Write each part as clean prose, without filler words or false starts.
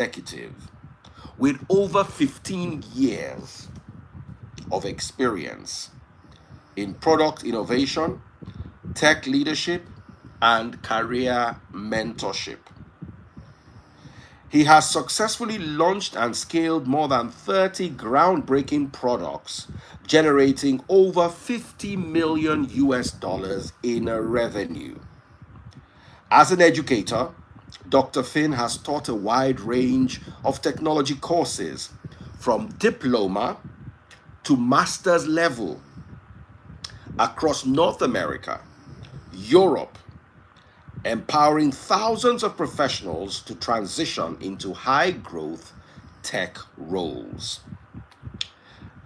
executive with over 15 years of experience in product innovation, tech leadership, and career mentorship. He has successfully launched and scaled more than 30 groundbreaking products, generating over 50 million US dollars in revenue. As an educator, Dr. Finn has taught a wide range of technology courses from diploma to master's level across North America, Europe, empowering thousands of professionals to transition into high growth tech roles.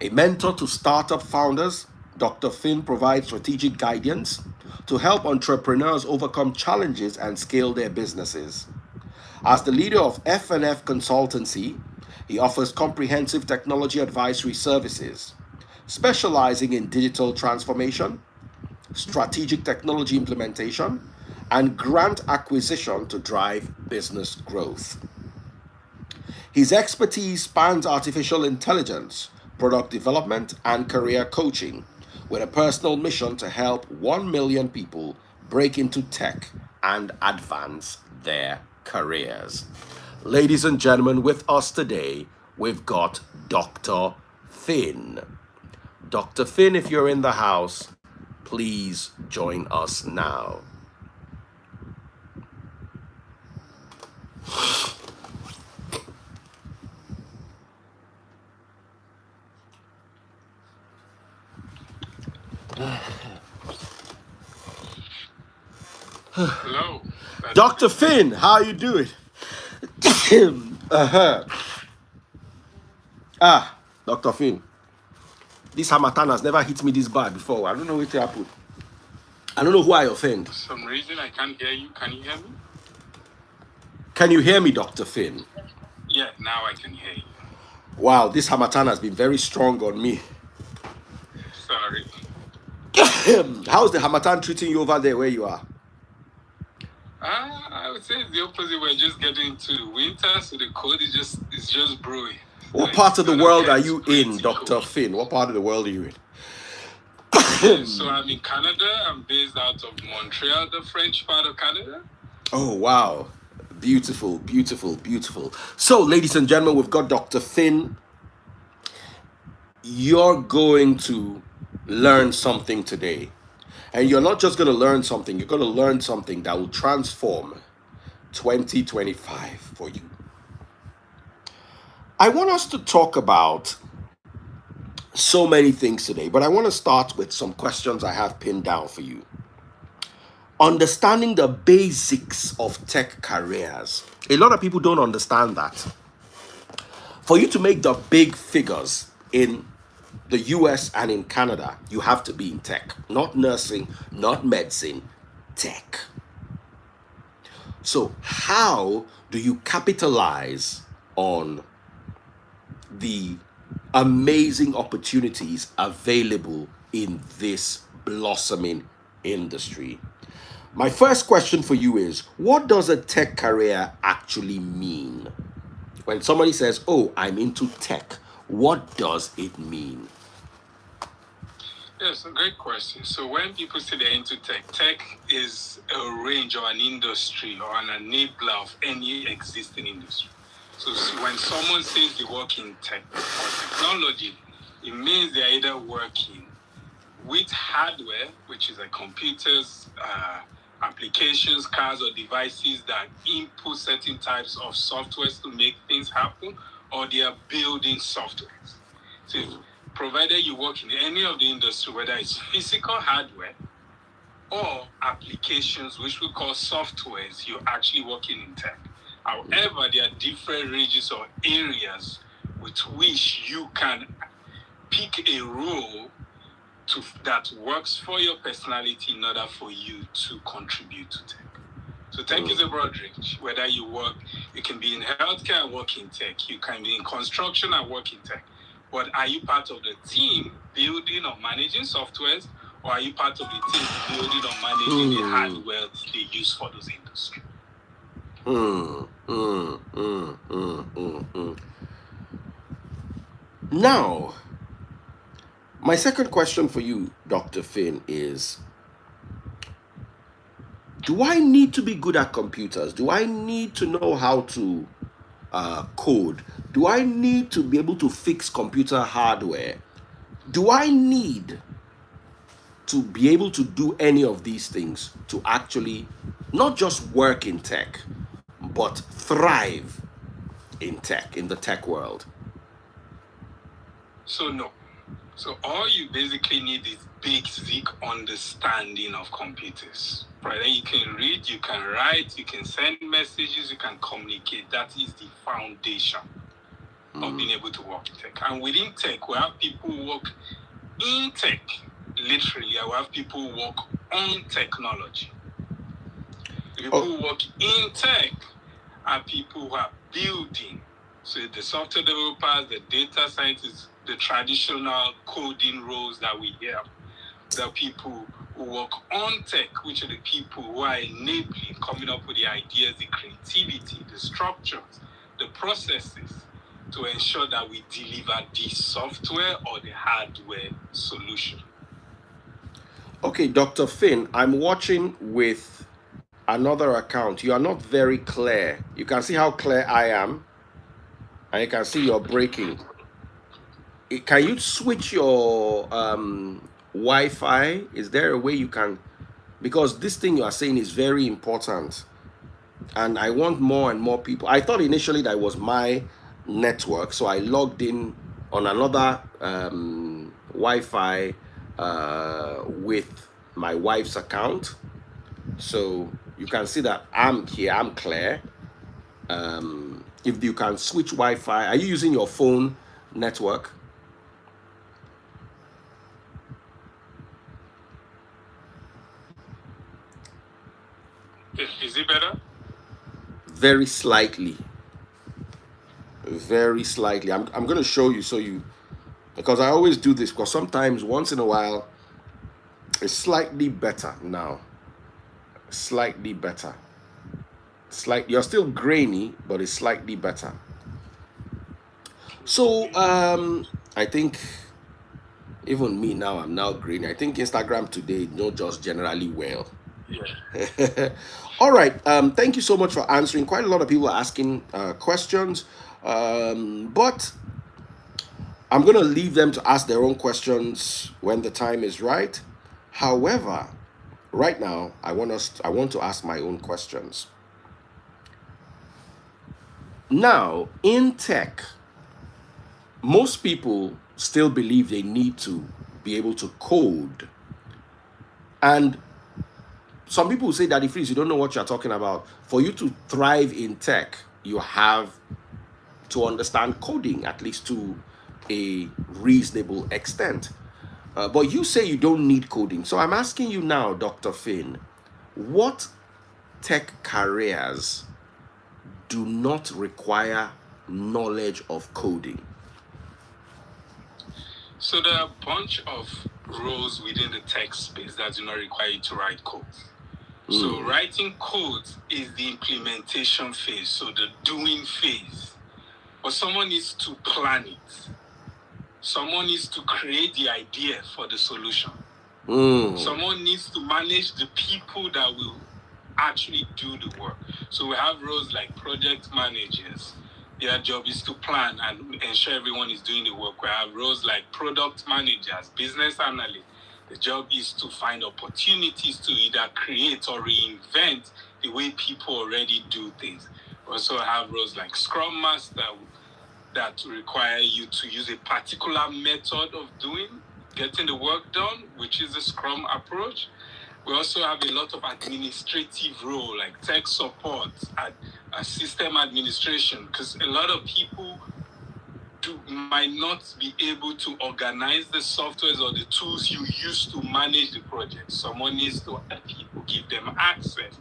A mentor to startup founders, Dr. Finn provides strategic guidance to help entrepreneurs overcome challenges and scale their businesses. As the leader of F&F Consultancy, he offers comprehensive technology advisory services, specializing in digital transformation, strategic technology implementation, and grant acquisition to drive business growth. His expertise spans artificial intelligence, product development, and career coaching, with a personal mission to help 1 million people break into tech and advance their careers. Ladies and gentlemen, with us today, we've got Dr. Finn. Dr. Finn, if you're in the house, please join us now. Hello. Dr. Finn, how you doing? Dr. Finn, this harmattan has never hit me this bad before. I don't know what happened. I don't know who I offend. For some reason, I can't hear you. Can you hear me? Can you hear me, Dr. Finn? Yeah, now I can hear you. Wow, this harmattan has been very strong on me. Sorry. How's the harmattan treating you over there where you are? I would say it's the opposite. We're just getting into winter, so the cold is just brewing. What part of the world are you in, Dr. Finn? What part of the world are you in? So I'm in Canada. I'm based out of Montreal, the French part of Canada. Oh, wow. Beautiful, beautiful, beautiful. So, ladies and gentlemen, we've got Dr. Finn. You're going to learn something today. And you're not just going to learn something, you're going to learn something that will transform 2025 for you. I want us to talk about so many things today, but I want to start with some questions I have pinned down for you. Understanding the basics of tech careers. A lot of people don't understand that. For you to make the big figures in the US and in Canada, you have to be in tech, not nursing, not medicine, tech. So how do you capitalize on the amazing opportunities available in this blossoming industry? My first question for you is, what does a tech career actually mean? When somebody says, oh, I'm into tech, what does it mean? Yes, a great question. So when people say they're into tech, tech is a range or an industry or an enabler of any existing industry. So when someone says they work in tech or technology, it means they're either working with hardware, which is like computers, applications, cars, or devices that input certain types of softwares to make things happen, or they are building softwares. So provided you work in any of the industry, whether it's physical hardware or applications, which we call softwares, you're actually working in tech. However, there are different ranges or areas with which you can pick a role that works for your personality in order for you to contribute to tech. So tech is a broad range. Whether you can be in healthcare and work in tech. You can be in construction and work in tech. But are you part of the team building or managing softwares, or are you part of the team building or managing the hardware they use for those industries? Mm, mm, mm, mm, mm, mm. Now, my second question for you, Dr. Finn, is do I need to be good at computers? Do I need to know how to code? Do I need to be able to fix computer hardware? Do I need to be able to do any of these things to actually not just work in tech, but thrive in tech, in the tech world? So no. So all you basically need is basic understanding of computers. Right? Then you can read, you can write, you can send messages, you can communicate. That is the foundation of being able to work in tech. And within tech, we have people who work in tech. Literally, we have people who work on technology. The people who work in tech are people who are building. So the software developers, the data scientists, the traditional coding roles that we have. The people who work on tech, which are the people who are enabling, coming up with the ideas, the creativity, the structures, the processes to ensure that we deliver the software or the hardware solution. Okay, Dr. Finn, I'm watching with another account. You are not very clear. You can see how clear I am, and you can see you're breaking. Can you switch your Wi-Fi? Is there a way you can? Because this thing you are saying is very important, and I want more and more people. I thought initially that was my network, so I logged in on another Wi-Fi with my wife's account. So you can see that I'm here, I'm clear. If you can switch Wi-Fi, are you using your phone network? Is it better? Very slightly. Very slightly. I'm going to show you so you, because I always do this because sometimes once in a while it's slightly better now. Slightly better. You're still grainy, but it's slightly better. So I think even me now, I'm now grainy. I think Instagram today not just generally well. Yeah. All right. Thank you so much for answering. Quite a lot of people are asking questions, but I'm going to leave them to ask their own questions when the time is right. However, right now, I want to ask my own questions. Now, in tech, most people still believe they need to be able to code. And some people say that if you don't know what you're talking about, for you to thrive in tech, you have to understand coding, at least to a reasonable extent. But you say you don't need coding. So I'm asking you now, Dr. Finn, what tech careers do not require knowledge of coding? So there are a bunch of roles within the tech space that do not require you to write code. So writing code is the implementation phase, so the doing phase. But someone needs to plan it. Someone needs to create the idea for the solution. Someone needs to manage the people that will actually do the work. So we have roles like project managers. Their job is to plan and ensure everyone is doing the work. We have roles like product managers, business analysts. The job is to find opportunities to either create or reinvent the way people already do things. We also have roles like Scrum Master that require you to use a particular method of getting the work done, which is the Scrum approach. We also have a lot of administrative role like tech support and system administration, because a lot of people might not be able to organize the softwares or the tools you use to manage the project. Someone needs to help people, give them access,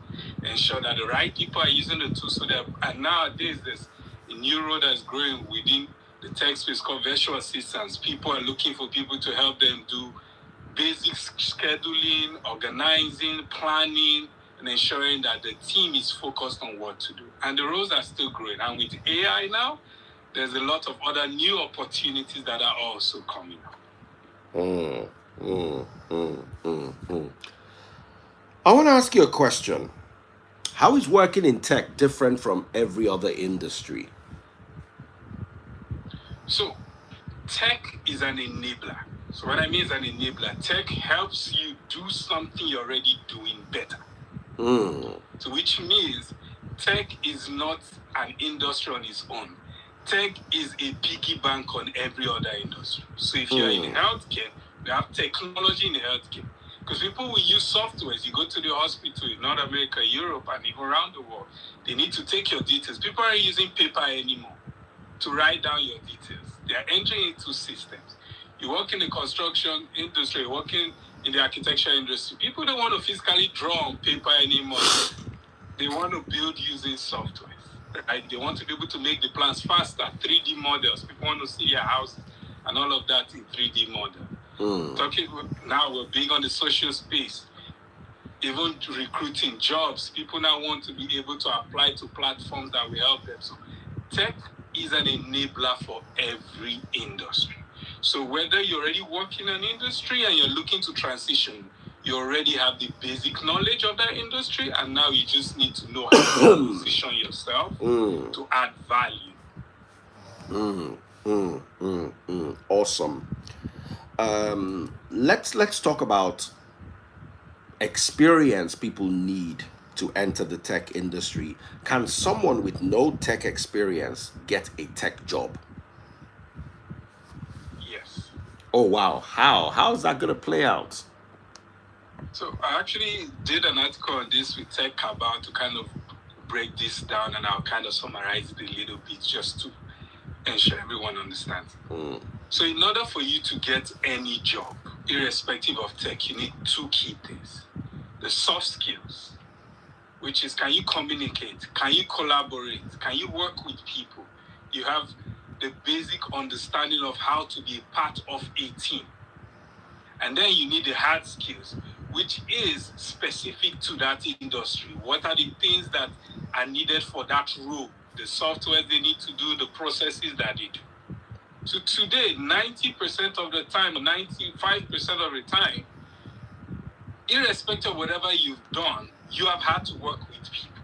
ensure that the right people are using the tools. And nowadays, there's a new role that's growing within the tech space called virtual assistants. People are looking for people to help them do basic scheduling, organizing, planning, and ensuring that the team is focused on what to do. And the roles are still growing. And with AI now, there's a lot of other new opportunities that are also coming up. I want to ask you a question. How is working in tech different from every other industry? So, tech is an enabler. So, what I mean is an enabler. Tech helps you do something you're already doing better. So, which means tech is not an industry on its own. Tech is a piggy bank on every other industry. So, if you're in healthcare, we have technology in healthcare. Because people will use softwares. You go to the hospital in North America, Europe, and even around the world, they need to take your details. People aren't using paper anymore to write down your details. They are entering into systems. You work in the construction industry, you're working in the architecture industry. People don't want to physically draw on paper anymore. They want to build using software. Right? They want to be able to make the plans faster, 3D models. People want to see their house and all of that in 3D model. Talking now, we're big on the social space. Even recruiting jobs, people now want to be able to apply to platforms that will help them. So tech is an enabler for every industry. So whether you're already working in an industry and you're looking to transition, you already have the basic knowledge of that industry, and now you just need to know how to position yourself to add value. Awesome. Let's talk about experience people need to enter the tech industry. Can someone with no tech experience get a tech job? Yes. Oh wow, how's that gonna play out? So I actually did an article on this with Tech Cabal to kind of break this down, and I'll kind of summarize it a little bit just to ensure everyone understands. So in order for you to get any job, irrespective of tech, you need two key things. The soft skills, which is, can you communicate? Can you collaborate? Can you work with people? You have the basic understanding of how to be a part of a team. And then you need the hard skills, which is specific to that industry. What are the things that are needed for that role? The software they need to do, the processes that they do. So today, 90% of the time, or 95% of the time, irrespective of whatever you've done, you have had to work with people.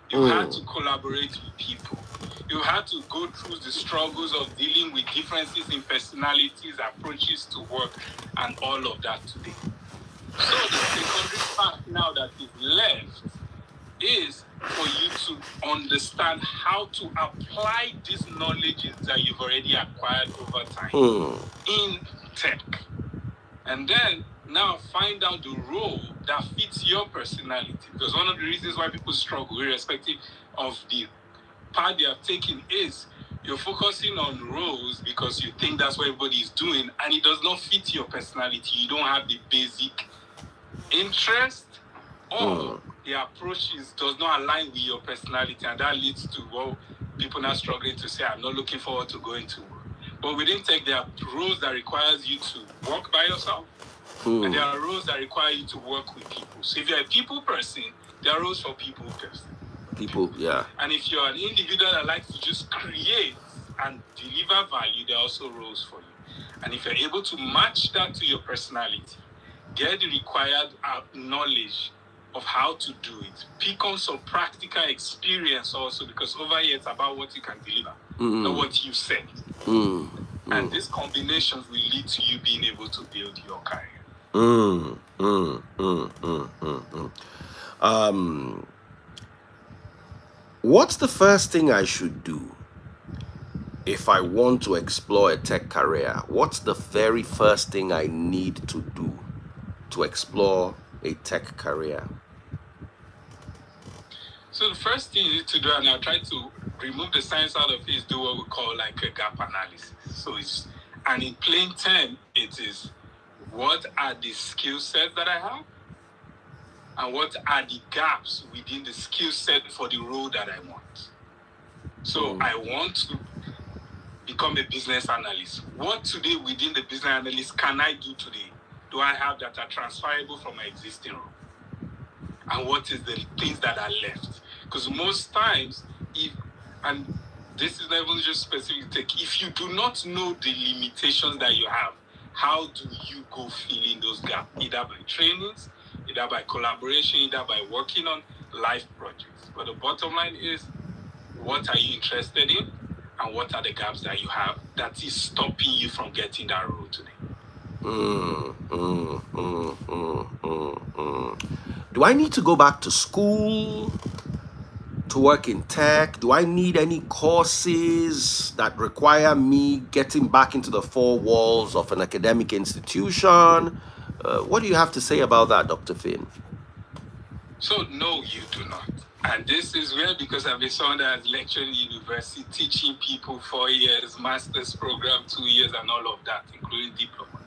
You've had to collaborate with people. You've had to go through the struggles of dealing with differences in personalities, approaches to work, and all of that today. So the secondary part now that is left is for you to understand how to apply these knowledges that you've already acquired over time in tech. And then now find out the role that fits your personality. Because one of the reasons why people struggle, irrespective of the path they have taken, is you're focusing on roles because you think that's what everybody is doing, and it does not fit your personality. You don't have the basic interest, or the approach does not align with your personality, and that leads to, well, people now struggling to say, I'm not looking forward to going to work. But within tech, there are roles that requires you to work by yourself, and there are roles that require you to work with people. So if you're a people person, there are roles for people person. People, yeah. And if you're an individual that likes to just create and deliver value, there are also roles for you. And if you're able to match that to your personality, get the required knowledge of how to do it. Pick on some practical experience also, because over here it's about what you can deliver, not what you said. And these combinations will lead to you being able to build your career. What's the first thing I should do if I want to explore a tech career? What's the very first thing I need to do to explore a tech career? So the first thing you need to do, and I'll try to remove the science out of it, is do what we call like a gap analysis. So and in plain term, it is, what are the skill sets that I have? And what are the gaps within the skill set for the role that I want? So I want to become a business analyst. What today within the business analyst can I do today? Do I have that are transferable from my existing role? and what is the things that are left. Because most times, and this is not even just specific tech, if you do not know the limitations that you have, how do you go filling those gaps? Either by trainings, either by collaboration, either by working on life projects. But the bottom line is, what are you interested in? And what are the gaps that you have that is stopping you from getting that role today? Do I need to go back to school to work in tech? Do I need any courses that require me getting back into the four walls of an academic institution? What do you have to say about that, Dr. Finn? So, no, you do not. And this is where, because I've been someone that has lectured in university, teaching people 4 years, master's program 2 years, and all of that, including diploma.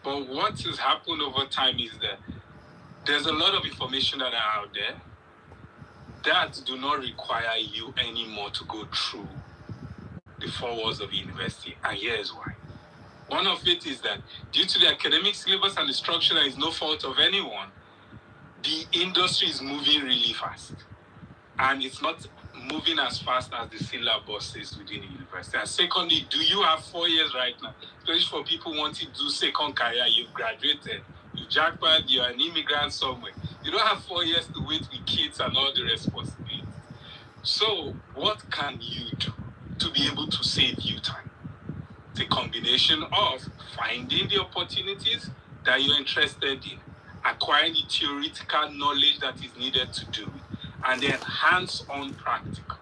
But what has happened over time is that there's a lot of information that are out there that do not require you anymore to go through the 4 walls of university. And here's why. One of it is that due to the academic syllabus and the structure that is no fault of anyone, the industry is moving really fast. And it's not moving as fast as the syllabus is within the university. And secondly, do you have 4 years right now? Especially for people wanting to do second career, you've graduated, you jackpot, you're an immigrant somewhere. You don't have 4 years to wait with kids and all the responsibilities. So what can you do to be able to save you time? It's a combination of finding the opportunities that you're interested in, acquiring the theoretical knowledge that is needed to do it, and then hands-on practical.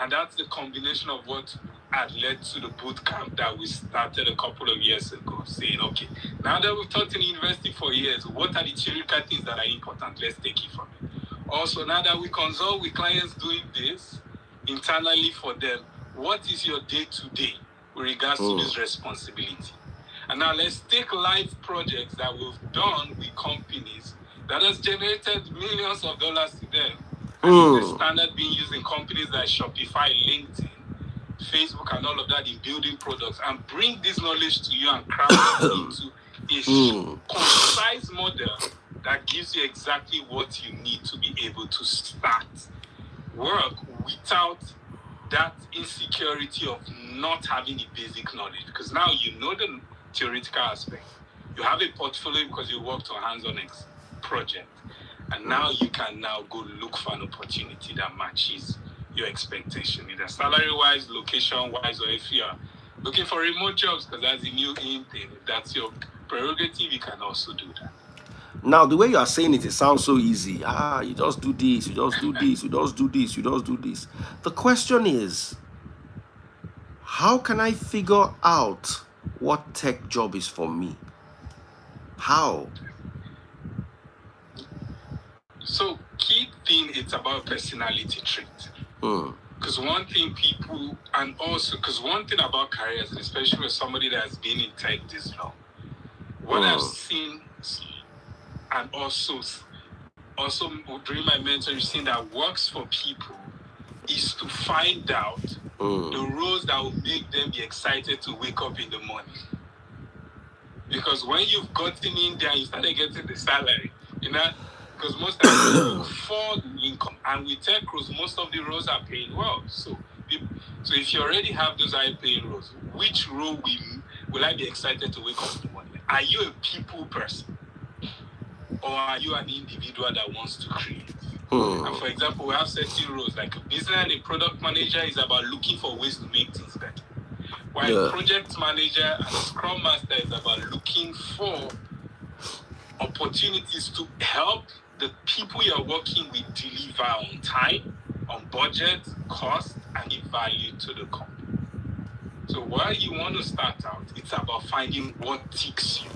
And that's the combination of what had led to the boot camp that we started a couple of years ago, saying, okay, now that we've taught in university for years, what are the theoretical things that are important? Let's take it from it. Also, now that we consult with clients doing this internally for them, what is your day-to-day with regards to this responsibility? And now let's take live projects that we've done with companies that has generated millions of dollars to them. And the standard being used in companies like Shopify, LinkedIn, Facebook, and all of that in building products, and bring this knowledge to you and craft it into a concise model that gives you exactly what you need to be able to start work without that insecurity of not having the basic knowledge. Because now you know the theoretical aspect. You have a portfolio because you worked on hands-on project. And now you can now go look for an opportunity that matches your expectation, either salary-wise, location-wise, or if you are looking for remote jobs, because that's the new in thing. If that's your prerogative, you can also do that. Now, the way you are saying it, it sounds so easy. You just do this, you just do this, you just do this, you just do this. The question is, how can I figure out what tech job is for me? How? So, key thing, it's about personality trait. Because one thing one thing about careers, especially with somebody that has been in tech this long, what I've seen, and also during my mentoring, seeing that works for people is to find out the roles that will make them be excited to wake up in the morning. Because when you've gotten in there, you started getting the salary, because most times you for the income, and with tech roles, most of the roles are paying well. So if you already have those high-paying roles, which role will I be excited to wake up in the morning? Are you a people person, or are you an individual that wants to create? And for example, we have certain roles like a business and a product manager is about looking for ways to make things better, while a project manager and a scrum master is about looking for opportunities to help the people you're working with deliver on time, on budget, cost, and give value to the company. So while you want to start out, it's about finding what ticks you.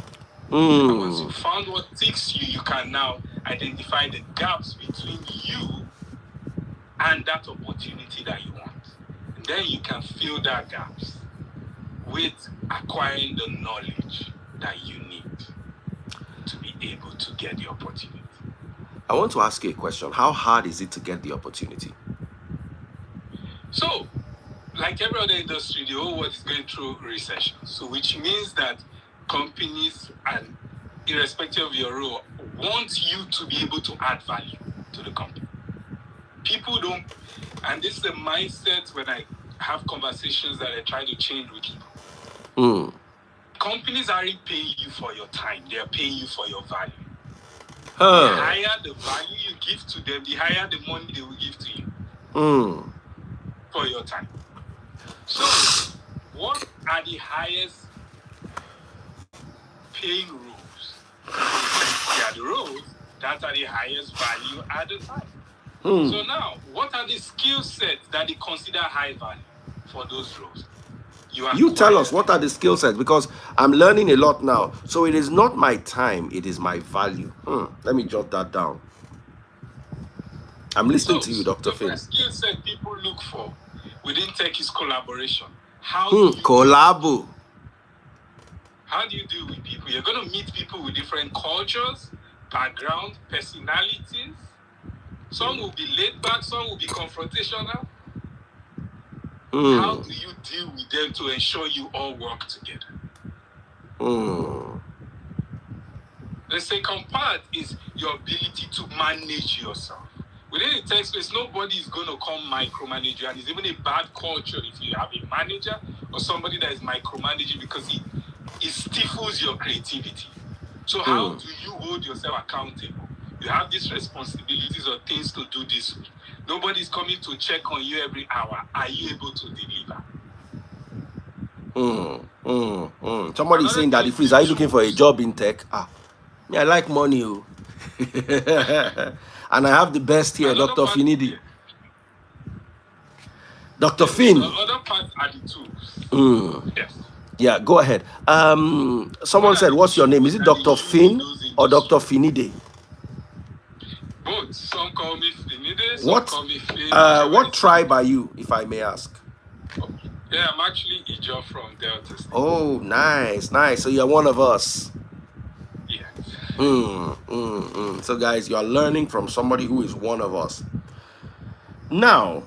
And once you found what ticks you, you can now identify the gaps between you and that opportunity that you want. And then you can fill that gaps with acquiring the knowledge that you need to be able to get the opportunity. I want to ask you a question. How hard is it to get the opportunity? So, like every other industry, the whole world is going through recession. So, which means that companies, and irrespective of your role, want you to be able to add value to the company. People don't, and this is a mindset when I have conversations that I try to change with people. Companies aren't paying you for your time, they are paying you for your value. The higher the value you give to them, the higher the money they will give to you for your time. So, what are the highest paying roles? They are the roles that are the highest value at the time. So now, what are the skill sets that they consider high value for those roles? You tell us, what are the skill sets? Because I'm learning a lot now. So it is not my time, it is my value. Let me jot that down. I'm listening to you, Dr. Finn. The first skill set people look for within tech is collaboration. How do you collabo? How do you deal with people? You're going to meet people with different cultures, background, personalities. Some will be laid back, some will be confrontational. How do you deal with them to ensure you all work together? The second part is your ability to manage yourself. Within the tech space, nobody is going to come micromanage you, and it's even a bad culture if you have a manager or somebody that is micromanaging, because it stifles your creativity. So how do you hold yourself accountable? You have these responsibilities or things to do this week. Nobody's coming to check on you every hour. Are you able to deliver? Somebody's saying that if are you looking for a job in tech? Me, I like money. And I have the best here, Dr. Finidi. Dr. Finn. The other parts are the tools. Yes. Yeah, go ahead. Someone said, what's your name? Is it Dr. Finn or Dr. Finide? Both. Some call me Finide, some call me Finn. What tribe are you, if I may ask? Yeah, I'm actually Ijo from Delta State. Oh, nice, nice. So you're one of us. Yeah. So guys, you are learning from somebody who is one of us. Now,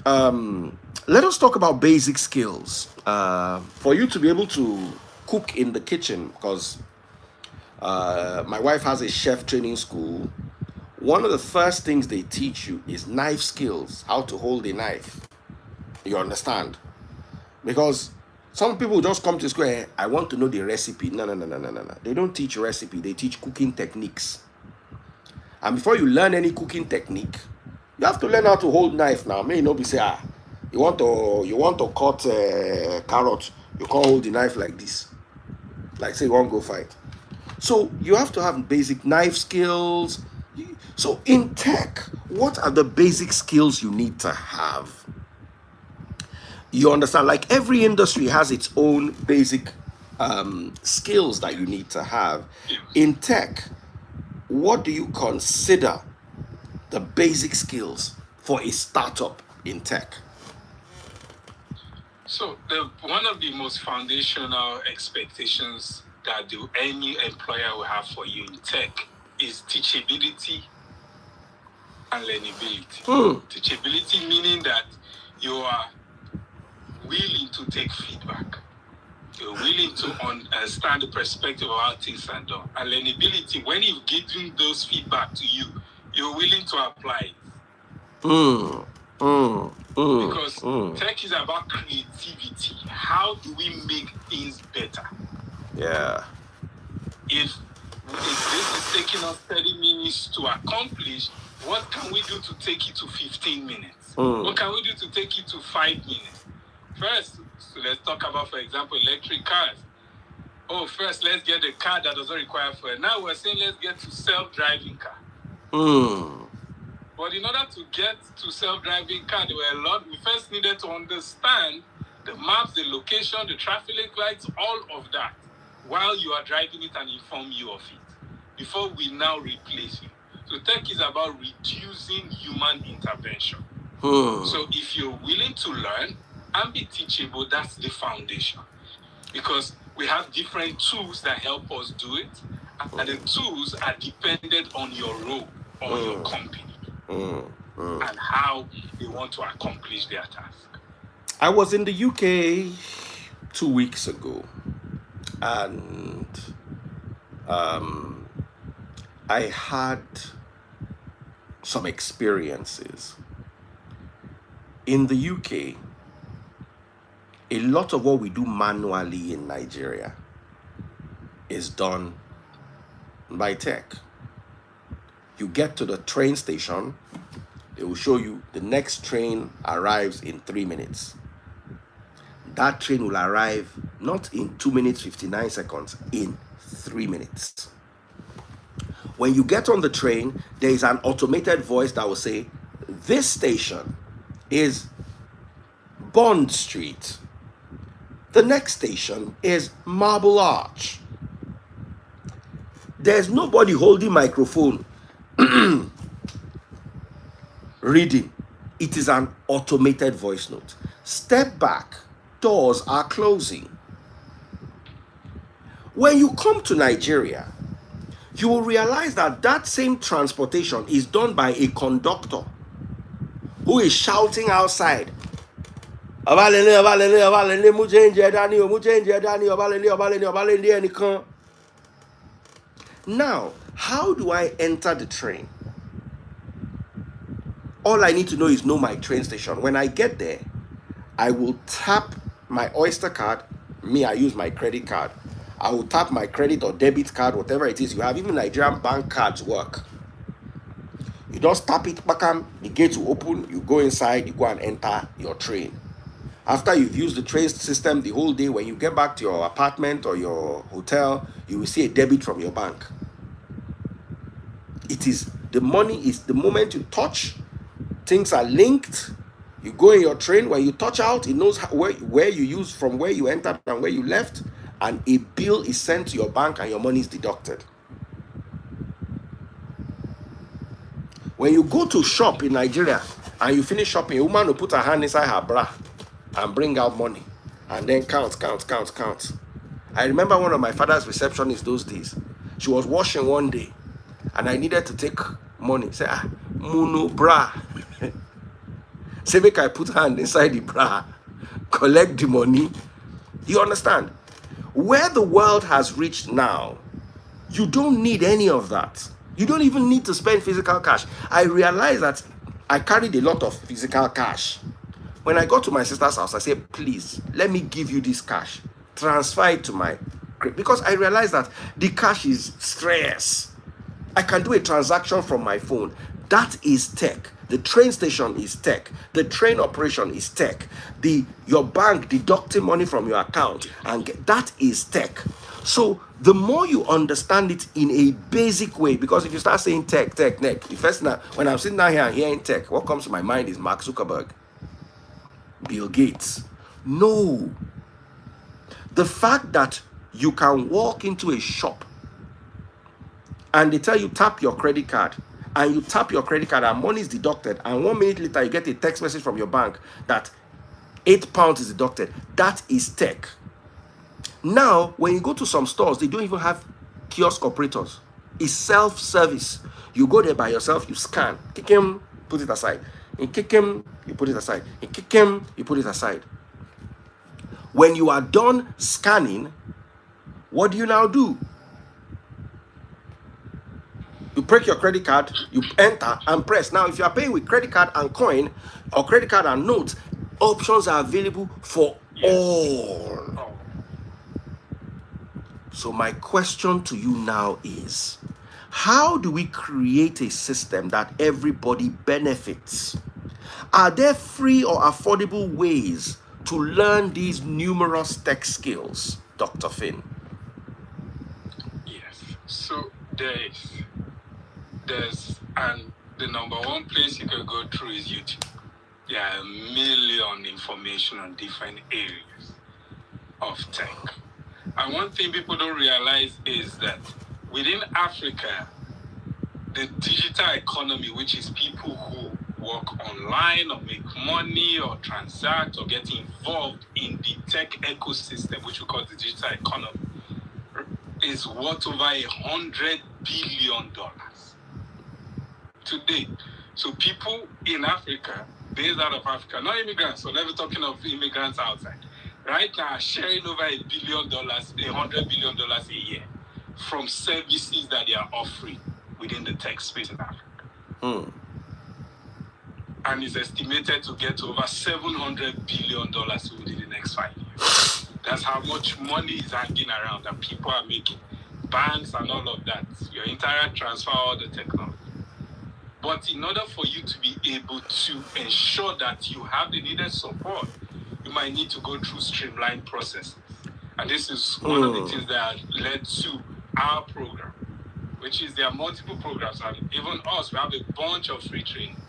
let us talk about basic skills for you to be able to cook in the kitchen, because my wife has a chef training school. One of the first things they teach you is knife skills, how to hold a knife. You understand? Because some people just come to school and I want to know the recipe. No. They don't teach recipe, they teach cooking techniques. And before you learn any cooking technique, you have to learn how to hold knife. Now, may not be say, you want to cut carrot, you can't hold the knife like this. Like say you want to go fight. So you have to have basic knife skills. So in tech, what are the basic skills you need to have? You understand? Like every industry has its own basic skills that you need to have. In tech, what do you consider the basic skills for a startup in tech? So one of the most foundational expectations that any employer will have for you in tech is teachability and learnability. Teachability meaning that you are willing to take feedback. You're willing to understand the perspective of how things are done. And learnability, when you've given those feedback to you, you're willing to apply it. Because tech is about creativity. How do we make things better? Yeah. If this is taking us 30 minutes to accomplish, what can we do to take it to 15 minutes? What can we do to take it to 5 minutes? First, so let's talk about, for example, electric cars. First, let's get a car that doesn't require fuel. Now we're saying let's get to self-driving car. But in order to get to self-driving car, there were a lot. We first needed to understand the maps, the location, the traffic lights, all of that, while you are driving it and inform you of it, before we now replace you. So tech is about reducing human intervention. So if you're willing to learn and be teachable, that's the foundation. Because we have different tools that help us do it, and the tools are dependent on your role or your company and how they want to accomplish their task. I was in the UK 2 weeks ago, and I had some experiences. In the UK, a lot of what we do manually in Nigeria is done by tech. You get to the train station, they will show you the next train arrives in 3 minutes. That train will arrive not in 2 minutes 59 seconds, in 3 minutes. When you get on the train, there is an automated voice that will say, this station is Bond Street. The next station is Marble Arch. There's nobody holding microphone reading. It is an automated voice note. Step back, doors are closing. When you come to Nigeria, you will realize that that same transportation is done by a conductor who is shouting outside. Now, how do I enter the train? All I need to know my train station. When I get there, I will tap my Oyster card. Me, I use my credit card. I will tap my credit or debit card, whatever it is you have. Even Nigerian bank cards work. You just tap it, the gate will open, you go inside, you go and enter your train. After you've used the train system the whole day, when you get back to your apartment or your hotel, you will see a debit from your bank. It is, the money is the moment you touch, things are linked. You go in your train, when you touch out, it knows where you use from where you entered and where you left, and a bill is sent to your bank and your money is deducted. When you go to shop in Nigeria and you finish shopping, a woman will put her hand inside her bra and bring out money and then count. I remember one of my father's receptionists those days. She was washing one day and I needed to take money. Say, muno bra. Say, make I put hand inside the bra, collect the money. You understand? Where the world has reached now, you don't need any of that. You don't even need to spend physical cash. I realized that I carried a lot of physical cash. When I got to my sister's house, I said, please, let me give you this cash. Transfer it to my... Because I realized that the cash is stress. I can do a transaction from my phone. That is tech. The train station is tech. The train operation is tech. Your bank deducting money from your account, and that is tech. So the more you understand it in a basic way, because if you start saying tech, the first now, when I'm sitting down here and hearing tech, what comes to my mind is Mark Zuckerberg, Bill Gates. No. The fact that you can walk into a shop and they tell you tap your credit card, and you tap your credit card and money is deducted, and 1 minute later you get a text message from your bank that £8 is deducted. That is tech. Now, when you go to some stores, they don't even have kiosk operators. It's self-service. You go there by yourself, you scan, kick him, put it aside. And kick him, you put it aside. And kick him, you put it aside. When you are done scanning, what do you now do? You break your credit card, you enter and press. Now, if you are paying with credit card and coin or credit card and notes, options are available for all. So my question to you now is, how do we create a system that everybody benefits? Are there free or affordable ways to learn these numerous tech skills, Dr. Finn? Yes. So and the number one place you can go through is YouTube. There are a million information on different areas of tech. And one thing people don't realize is that within Africa, the digital economy, which is people who work online or make money or transact or get involved in the tech ecosystem, which we call the digital economy, is worth over $100 billion today. So people in Africa, based out of Africa, not immigrants, so never talking of immigrants outside, right now are sharing over $1 billion, $100 billion a year from services that they are offering. within the tech space in Africa. Mm. And is estimated to get to over $700 billion within the next 5 years. That's how much money is hanging around that people are making. Banks and all of that. Your entire transfer, all the technology. But in order for you to be able to ensure that you have the needed support, you might need to go through streamlined processes. And this is one of the things that led to our program, which is there are multiple programs, and even us, we have a bunch of free trainings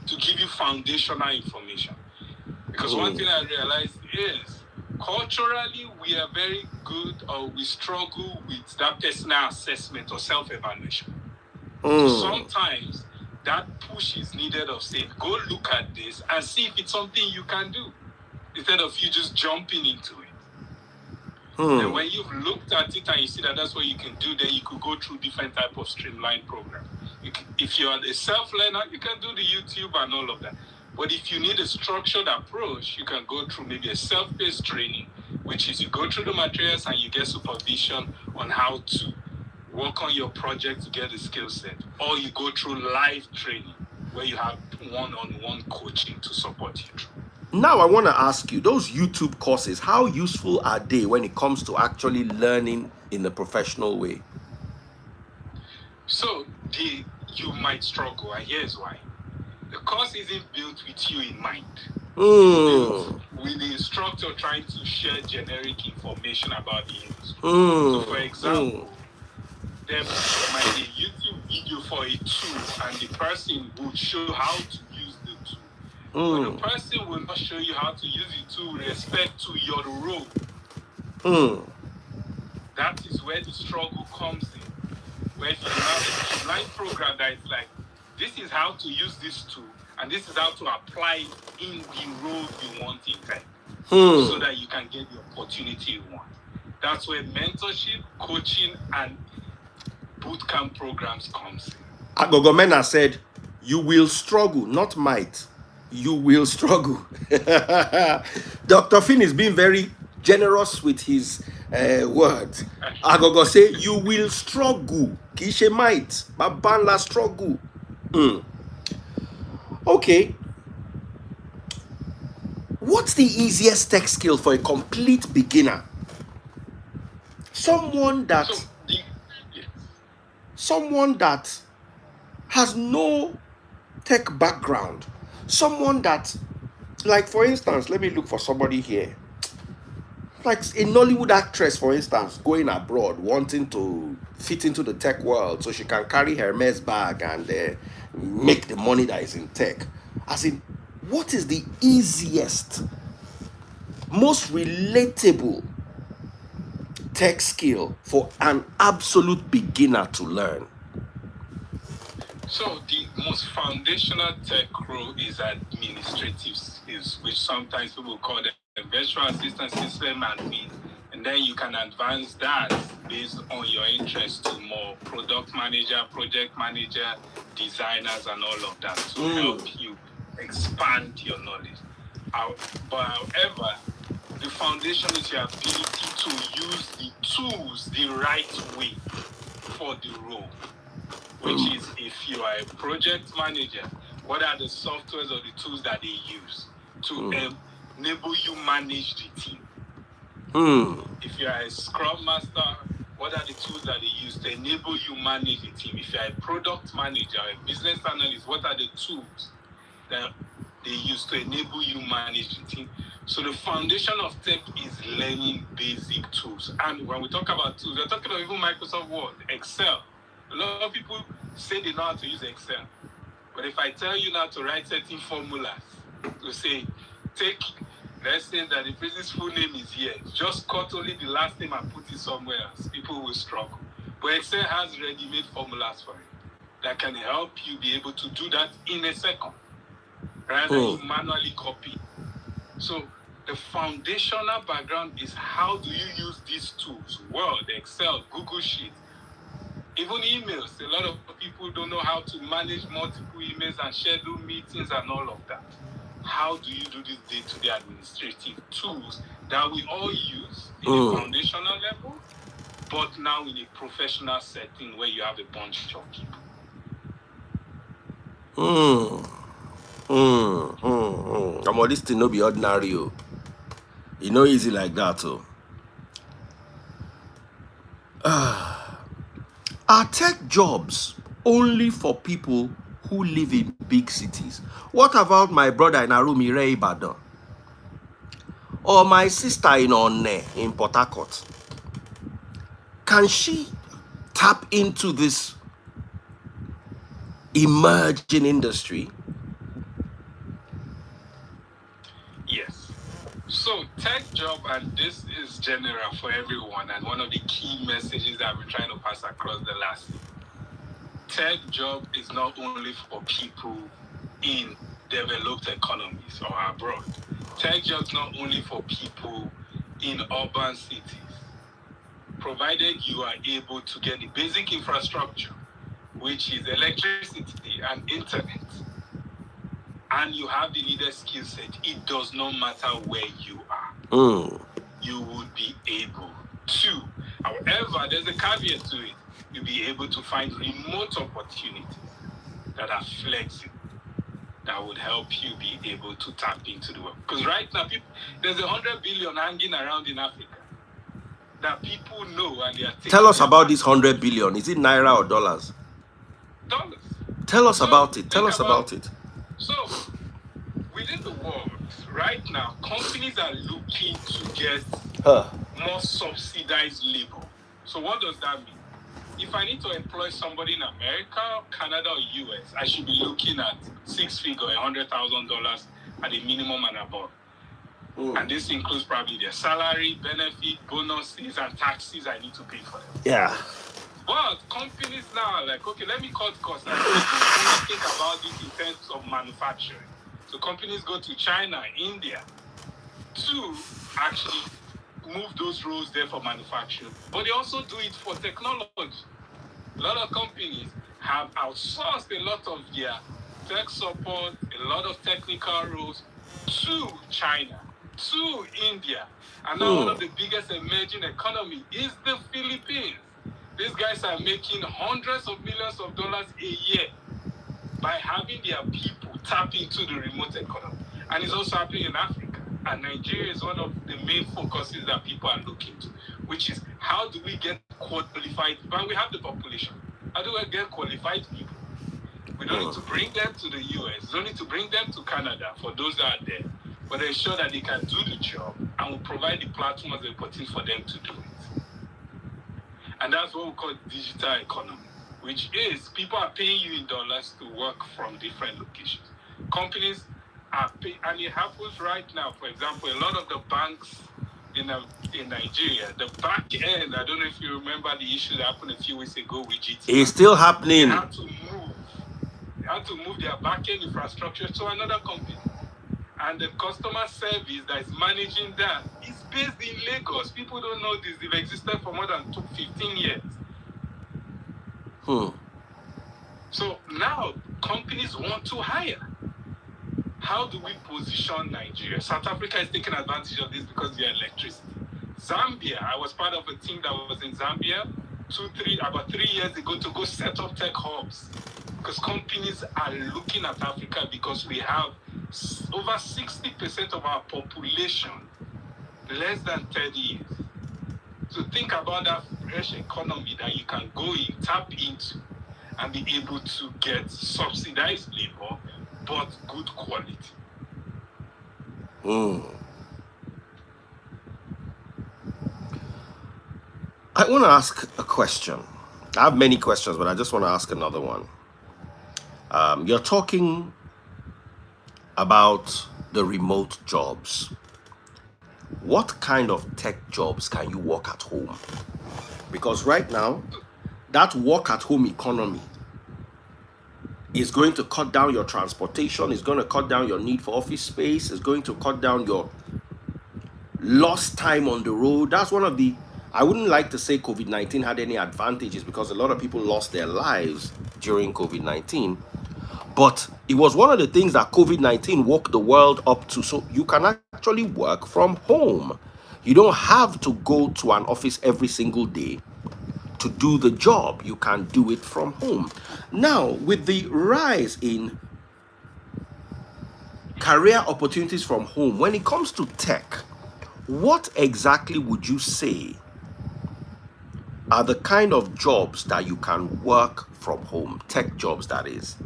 to give you foundational information. Because one thing I realized is, culturally, we are very good, or we struggle with that personal assessment or self-evaluation. So sometimes that push is needed of saying, go look at this and see if it's something you can do, instead of you just jumping into it. And when you've looked at it and you see that that's what you can do, then you could go through different type of streamlined programs. If you're a self-learner, you can do the YouTube and all of that. But if you need a structured approach, you can go through maybe a self-paced training, which is you go through the materials and you get supervision on how to work on your project to get the skill set. Or you go through live training, where you have one-on-one coaching to support you through. Now I want to ask you, those YouTube courses, how useful are they when it comes to actually learning in a professional way? So you might struggle, and here's why. The course isn't built with you in mind. It's built with the instructor trying to share generic information about the industry. So for example, there might be a YouTube video for a tool, and the person would show how to use the tool. But the person will not show you how to use the tool with respect to your role. That is where the struggle comes in. Where if you have a streamlined program that is like, this is how to use this tool, and this is how to apply it in the role you want in tech, so that you can get the opportunity you want. That's where mentorship, coaching, and bootcamp programs comes in. Agogomena said, you will struggle, not might. You will struggle. Dr. Finn is being very generous with his words. Agogo say, you will struggle. Kishe might. Babanla struggle. Okay. What's the easiest tech skill for a complete beginner? Someone that has no tech background. Someone that, like for instance, let me look for somebody here. Like a Nollywood actress, for instance, going abroad, wanting to fit into the tech world so she can carry Hermes bag and make the money that is in tech. As in, what is the easiest, most relatable tech skill for an absolute beginner to learn? So the most foundational tech role is administrative skills, which sometimes people call them virtual assistant, system admin. And then you can advance that based on your interest to more product manager, project manager, designers, and all of that to help you expand your knowledge. But however, the foundation is your ability to use the tools the right way for the role. Which is, if you are a project manager, what are the softwares or the tools that they use to enable you manage the team? If you are a scrum master, what are the tools that they use to enable you manage the team? If you are a product manager or a business analyst, what are the tools that they use to enable you manage the team? So the foundation of tech is learning basic tools. And when we talk about tools, we're talking about even Microsoft Word, Excel. A lot of people say they know how to use Excel. But if I tell you now to write certain formulas, to say, let's say that the person's full name is here, just cut only the last name and put it somewhere else, people will struggle. But Excel has ready-made formulas for it that can help you be able to do that in a second, rather than you manually copy. So the foundational background is, how do you use these tools? Word, Excel, Google Sheets, even emails. A lot of people don't know how to manage multiple emails and schedule meetings and all of that. How do you do this day-to-day administrative tools that we all use in a foundational level, but now in a professional setting where you have a bunch of people? Hmm. Come on, this thing no be ordinary. Oh. You know, easy like that. Oh. Are tech jobs only for people who live in big cities? What about my brother in Arumire, Ibadan? Or my sister in Onne, in Port Harcourt? Can she tap into this emerging industry? Yes. So tech job, and this is general for everyone, and one of the key messages that we're trying to pass across the last year. Tech job is not only for people in developed economies or abroad. Tech jobs not only for people in urban cities, provided you are able to get the basic infrastructure, which is electricity and internet, and you have the needed skill set. It does not matter where you are. You would be able to. However, there's a caveat to it. You'll be able to find remote opportunities that are flexible, that would help you be able to tap into the world. Because right now, there's 100 billion hanging around in Africa that people know, and they are taking. Tell us about this 100 billion. Is it naira or dollars? Dollars. Tell us about it. Tell us about it. So, within the world, right now, companies are looking to get more subsidized labor. So what does that mean? If I need to employ somebody in America, Canada, or US, I should be looking at six-figure, $100,000 at a minimum and above. And this includes probably their salary, benefit, bonuses, and taxes I need to pay for them. Yeah. But companies now are like, okay, let me cut costs. And only think about it in terms of manufacturing. So companies go to China, India, to actually move those roles there for manufacturing. But they also do it for technology. A lot of companies have outsourced a lot of their tech support, a lot of technical roles to China, to India. And now one of the biggest emerging economy is the Philippines. These guys are making hundreds of millions of dollars a year by having their people tap into the remote economy. And it's also happening in Africa. And Nigeria is one of the main focuses that people are looking to, which is how do we get qualified, but we have the population. How do we get qualified people? We don't need to bring them to the US. We don't need to bring them to Canada for those that are there. But ensure that they can do the job and will provide the platform as a opportunity for them to do it. And that's what we call digital economy, which is people are paying you in dollars to work from different locations. Companies are paying, and it happens right now. For example, a lot of the banks in Nigeria, the back end, I don't know if you remember the issue that happened a few weeks ago with GT. It's still happening. They had to move their back end infrastructure to another company. And the customer service that is managing that is based in Lagos. People don't know this. They've existed for more than 15 years. So now companies want to hire. How do we position Nigeria? South Africa is taking advantage of this because of their electricity. Zambia, I was part of a team that was in Zambia about 3 years ago to go set up tech hubs. Because companies are looking at Africa because we have over 60% of our population less than 30 years. So think about that fresh economy that you can go in, tap into, and be able to get subsidized labor, but good quality. I want to ask a question. I have many questions, but I just want to ask another one. You're talking about the remote jobs. What kind of tech jobs can you work at home? Because right now, that work at home economy is going to cut down your transportation, is going to cut down your need for office space, is going to cut down your lost time on the road. That's one of the, I wouldn't like to say COVID-19 had any advantages because a lot of people lost their lives during COVID-19. But it was one of the things that COVID-19 woke the world up to. So you can actually work from home. You don't have to go to an office every single day to do the job. You can do it from home. Now, with the rise in career opportunities from home. When it comes to tech, what exactly would you say are the kind of jobs that you can work from home? Tech jobs, that is.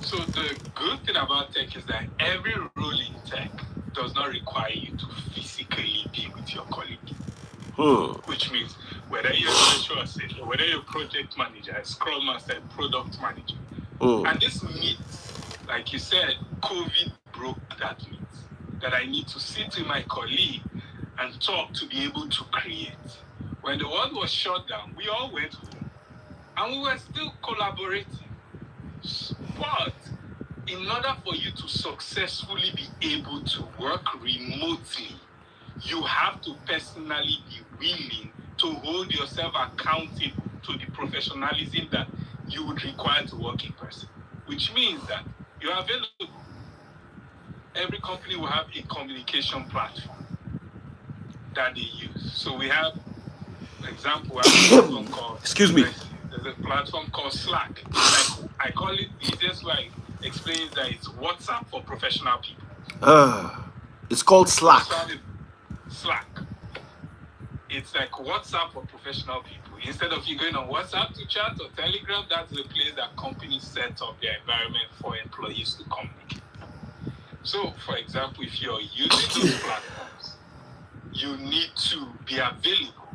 So the good thing about tech is that every role in tech does not require you to physically be with your colleague. Which means whether you're a virtual assistant, whether you're a project manager, a scrum master, a product manager. And this meets, like you said, COVID broke that meet. That I need to sit with my colleague and talk to be able to create. When the world was shut down, we all went home and we were still collaborating. But in order for you to successfully be able to work remotely, you have to personally be willing to hold yourself accountable to the professionalism that you would require to work in person, which means that you are available. Every company will have a communication platform that they use. So we have, for example, we have a platform called... Excuse me. There's a platform called Slack. Like, I call it, the easiest way I explain it, that it's WhatsApp for professional people. It's called Slack. Slack. It's like WhatsApp for professional people. Instead of you going on WhatsApp to chat or Telegram, that's the place that companies set up their environment for employees to communicate. So, for example, if you're using those platforms, you need to be available.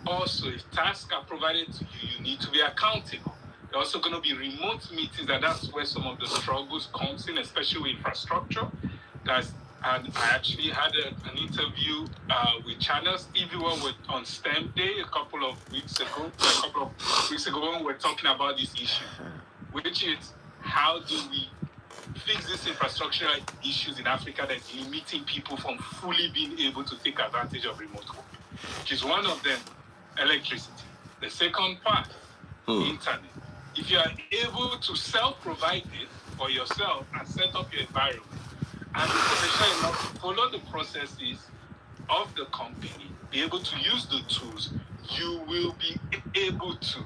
Also, if tasks are provided to you, you need to be accountable. There are also going to be remote meetings, and that's where some of the struggles comes in, especially with infrastructure. And I actually had an interview with Channel Stevie when we were on STEM Day a couple of weeks ago when we were talking about this issue, which is how do we fix these infrastructural issues in Africa that's limiting people from fully being able to take advantage of remote work, which is one of them, electricity. The second part, internet. If you are able to self-provide it for yourself and set up your environment, and be professional enough to follow the processes of the company, be able to use the tools, you will be able to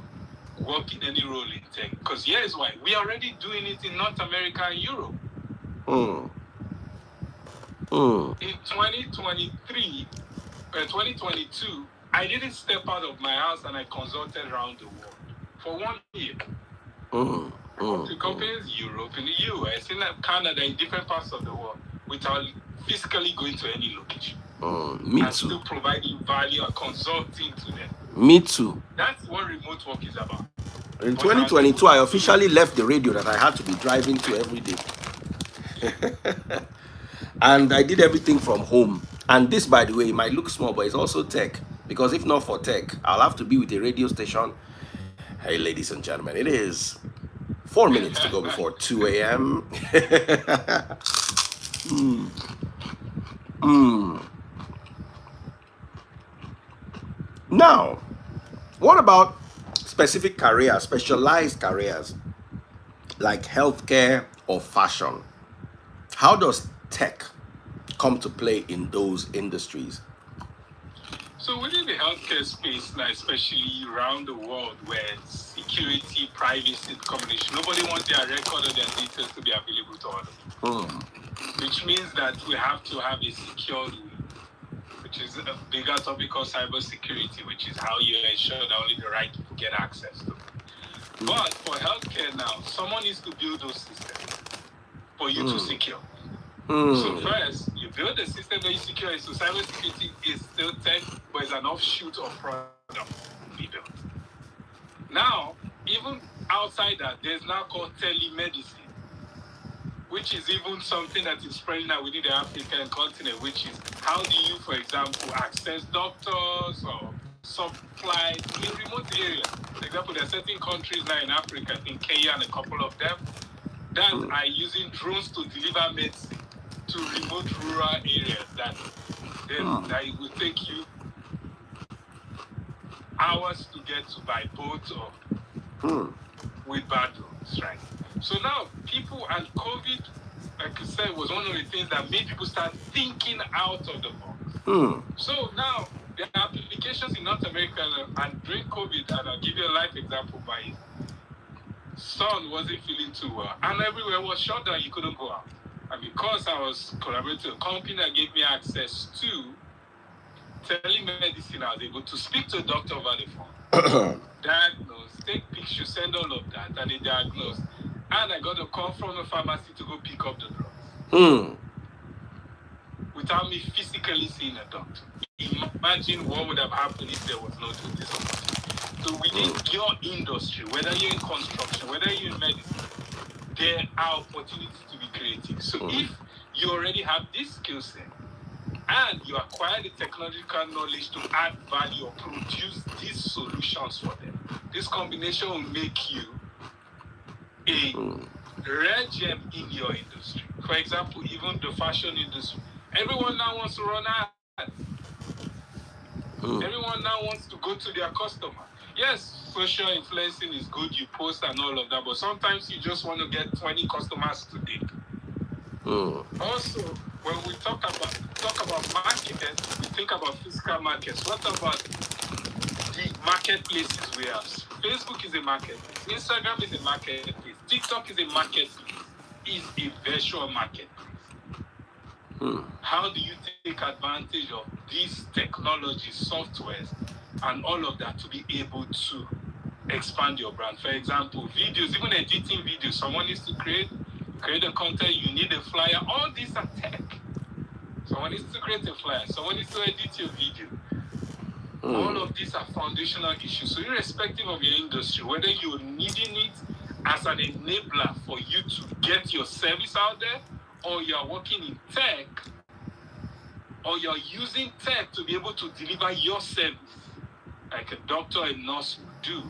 work in any role in tech. Because here's why. We are already doing it in North America and Europe. In 2022, I didn't step out of my house and I consulted around the world for 1 year. To companies in Europe, in the US, in Canada, in different parts of the world, without physically going to any location. Me and too. still providing value and consulting to them. Me too. That's what remote work is about. In 2022, I officially left the radio that I had to be driving to every day. And I did everything from home. And this, by the way, might look small, but it's also tech. Because if not for tech, I'll have to be with a radio station. Hey, ladies and gentlemen, it is 4 minutes to go before 2 a.m. Now, what about specific careers, specialized careers, like healthcare or fashion? How does tech come to play in those industries? So within the healthcare space, now especially around the world, where security, privacy, combination, nobody wants their record or their details to be available to others. Which means that we have to have a secured way, which is a bigger topic called cybersecurity, which is how you ensure that only the right people get access to. But for healthcare now, someone needs to build those systems for you to secure. So first, you build a system that you secure. So cybersecurity is still tech, but it's an offshoot of product we built. Now, even outside that, there's now called telemedicine, which is even something that is spreading out within the African continent, which is how do you, for example, access doctors or supplies in remote areas. For example, there are certain countries now in Africa, I think Kenya and a couple of them, that are using drones to deliver medicine to remote rural areas that it will take you hours to get to by boat or with bad roads, right? So now people, and COVID, like I said, was one of the things that made people start thinking out of the box. So now there are applications in North America, and during COVID, and I'll give you a life example, my son wasn't feeling too well, and everywhere was shut down, you couldn't go out. And because I was collaborating with a company that gave me access to telemedicine, I was able to speak to a doctor over the phone, diagnose, take pictures, send all of that, and they diagnosed. And I got a call from a pharmacy to go pick up the drugs. Without me physically seeing a doctor. Imagine what would have happened if there was no this opportunity. So within your industry, whether you're in construction, whether you're in medicine, there are opportunities to be creative. So if you already have this skill set and you acquire the technological knowledge to add value or produce these solutions for them, this combination will make you a rare gem in your industry. For example, even the fashion industry. Everyone now wants to run ads. Everyone now wants to go to their customer. Yes, social influencing is good, you post and all of that, but sometimes you just want to get 20 customers today. Also, when we talk about markets, we think about physical markets. What about the marketplaces we have? Facebook is a marketplace. Instagram is a marketplace. TikTok is a marketplace. Is a virtual marketplace. How do you take advantage of these technologies, softwares, and all of that to be able to expand your brand? For example, videos, even editing videos. Someone needs to create a content, you need a flyer. All these are tech. Someone needs to create a flyer. Someone needs to edit your video. All of these are foundational issues. So irrespective of your industry, whether you're needing it as an enabler for you to get your service out there, or you're working in tech, or you're using tech to be able to deliver your service, like a doctor and nurse would do,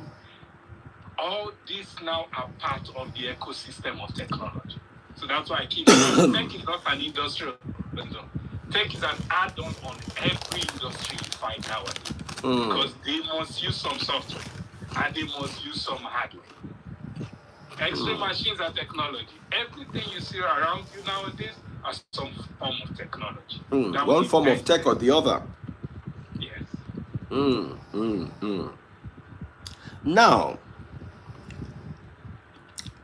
all these now are part of the ecosystem of technology. So that's why I keep saying tech is not an industrial zone. Tech is an add-on on every industry you find nowadays. Because they must use some software and they must use some hardware. X-ray machines are technology. Everything you see around you nowadays are some form of technology. One form of tech or the other. Yes. Now,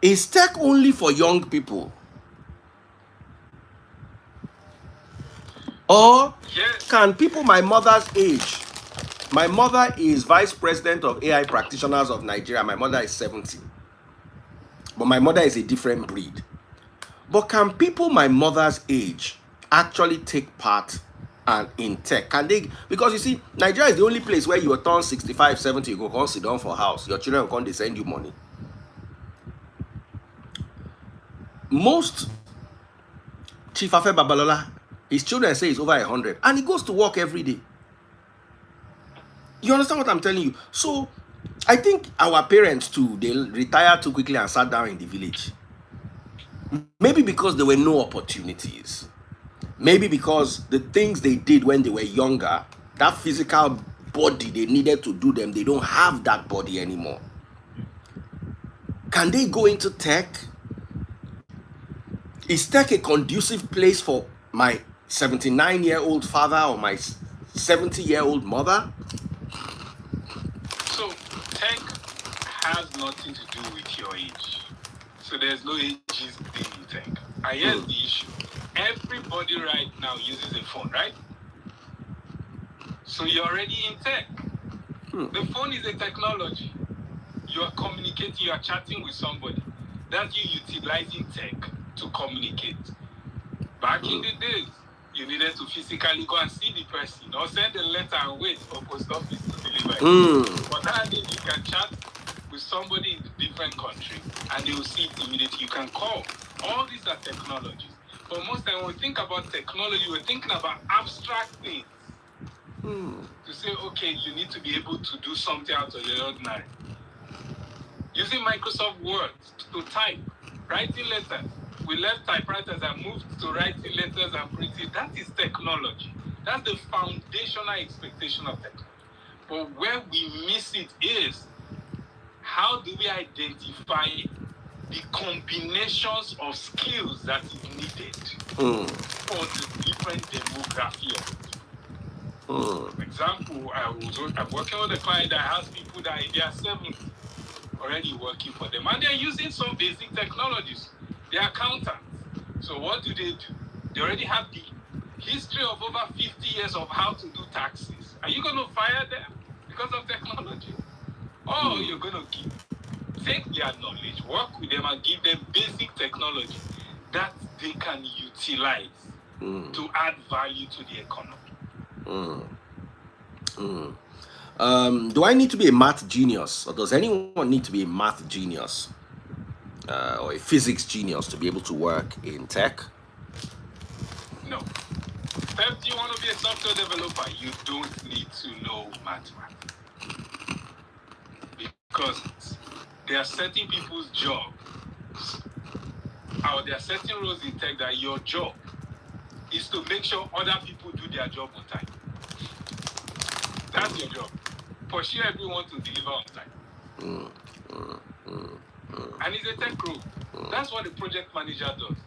is tech only for young people? Or can people my mother's age? My mother is vice president of AI practitioners of Nigeria. My mother is 70. But my mother is a different breed. But can people my mother's age actually take part and in tech? Can they? Because you see, Nigeria is the only place where you turn 65, 70, you go come sit down for a house. Your children will come, they send you money. Most Chief Afe Babalola, his children say he's over 100. And he goes to work every day. You understand what I'm telling you? So, I think our parents too, they retired too quickly and sat down in the village. Maybe because there were no opportunities. Maybe because the things they did when they were younger, that physical body they needed to do them, they don't have that body anymore. Can they go into tech? Is tech a conducive place for my 79-year-old father or my 70-year-old mother? So tech has nothing to do with your age. So there's no ages in tech. And here's the issue. Everybody right now uses a phone, right? So you're already in tech. The phone is a technology. You are communicating, you are chatting with somebody. That's you utilizing tech to communicate. Back in the days, you needed to physically go and see the person or send a letter and wait for post office to deliver it. But nowadays, you can chat with somebody in a different country and they will see it immediately. You can call. All these are technologies. But most time when we think about technology, we're thinking about abstract things. To say, okay, you need to be able to do something out of the ordinary. Using Microsoft Word to type, writing letters. We left typewriters and moved to writing letters and printing. That is technology. That's the foundational expectation of technology. But where we miss it is, how do we identify the combinations of skills that is needed for the different demography of it? For example, I'm working with a client that has people that they are 70 already working for them, and they're using some basic technologies. They're accountants. So what do? They already have the history of over 50 years of how to do taxes. Are you going to fire them because of technology? Or you're going to take their knowledge, work with them, and give them basic technology that they can utilize to add value to the economy. Do I need to be a math genius, or does anyone need to be a math genius or a physics genius to be able to work in tech? No. If you want to be a software developer, you don't need to know mathematics. Because there are certain people's jobs, or there are certain roles in tech that your job is to make sure other people do their job on time. That's your job. Pursue everyone to deliver on time. And it's a tech role. That's what the project manager does.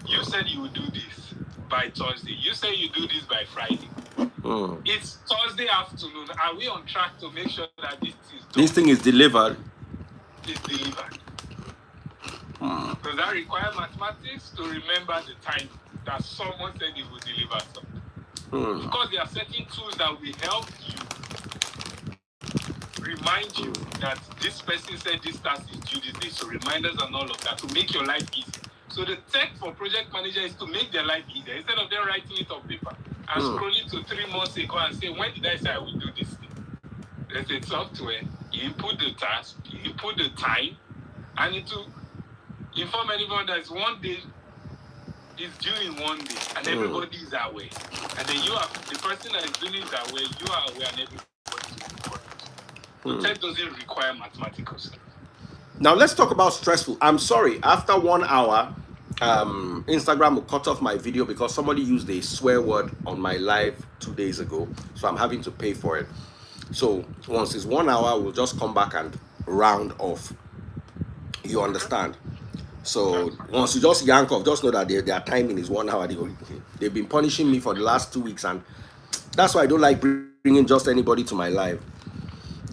You said you would do this by Thursday. You say you do this by Friday. It's Thursday afternoon. Are we on track to make sure that this thing is delivered? It's delivered. Does that require mathematics to remember the time that someone said he would deliver something? Of course, there are certain tools that will help you remind you that this person said this task is due this day. So reminders and all of that to make your life easy. So the tech for project manager is to make their life easier. Instead of them writing it on paper and scrolling to 3 months ago and say, when did I say I will do this thing? There's a software. You input the task, you input the time, and it will inform anyone that it's one day, it's due in one day, and everybody is aware. And then you are, the person that is doing it that way, you are aware, and everybody is aware. So tech doesn't require mathematical skills. Now let's talk about stressful. I'm sorry, after 1 hour, Instagram will cut off my video because somebody used a swear word on my live 2 days ago, so I'm having to pay for it. So once it's 1 hour, we'll just come back and round off. You understand? So once you just yank off, just know that their timing is 1 hour. They've been punishing me for the last 2 weeks, and that's why I don't like bringing just anybody to my live.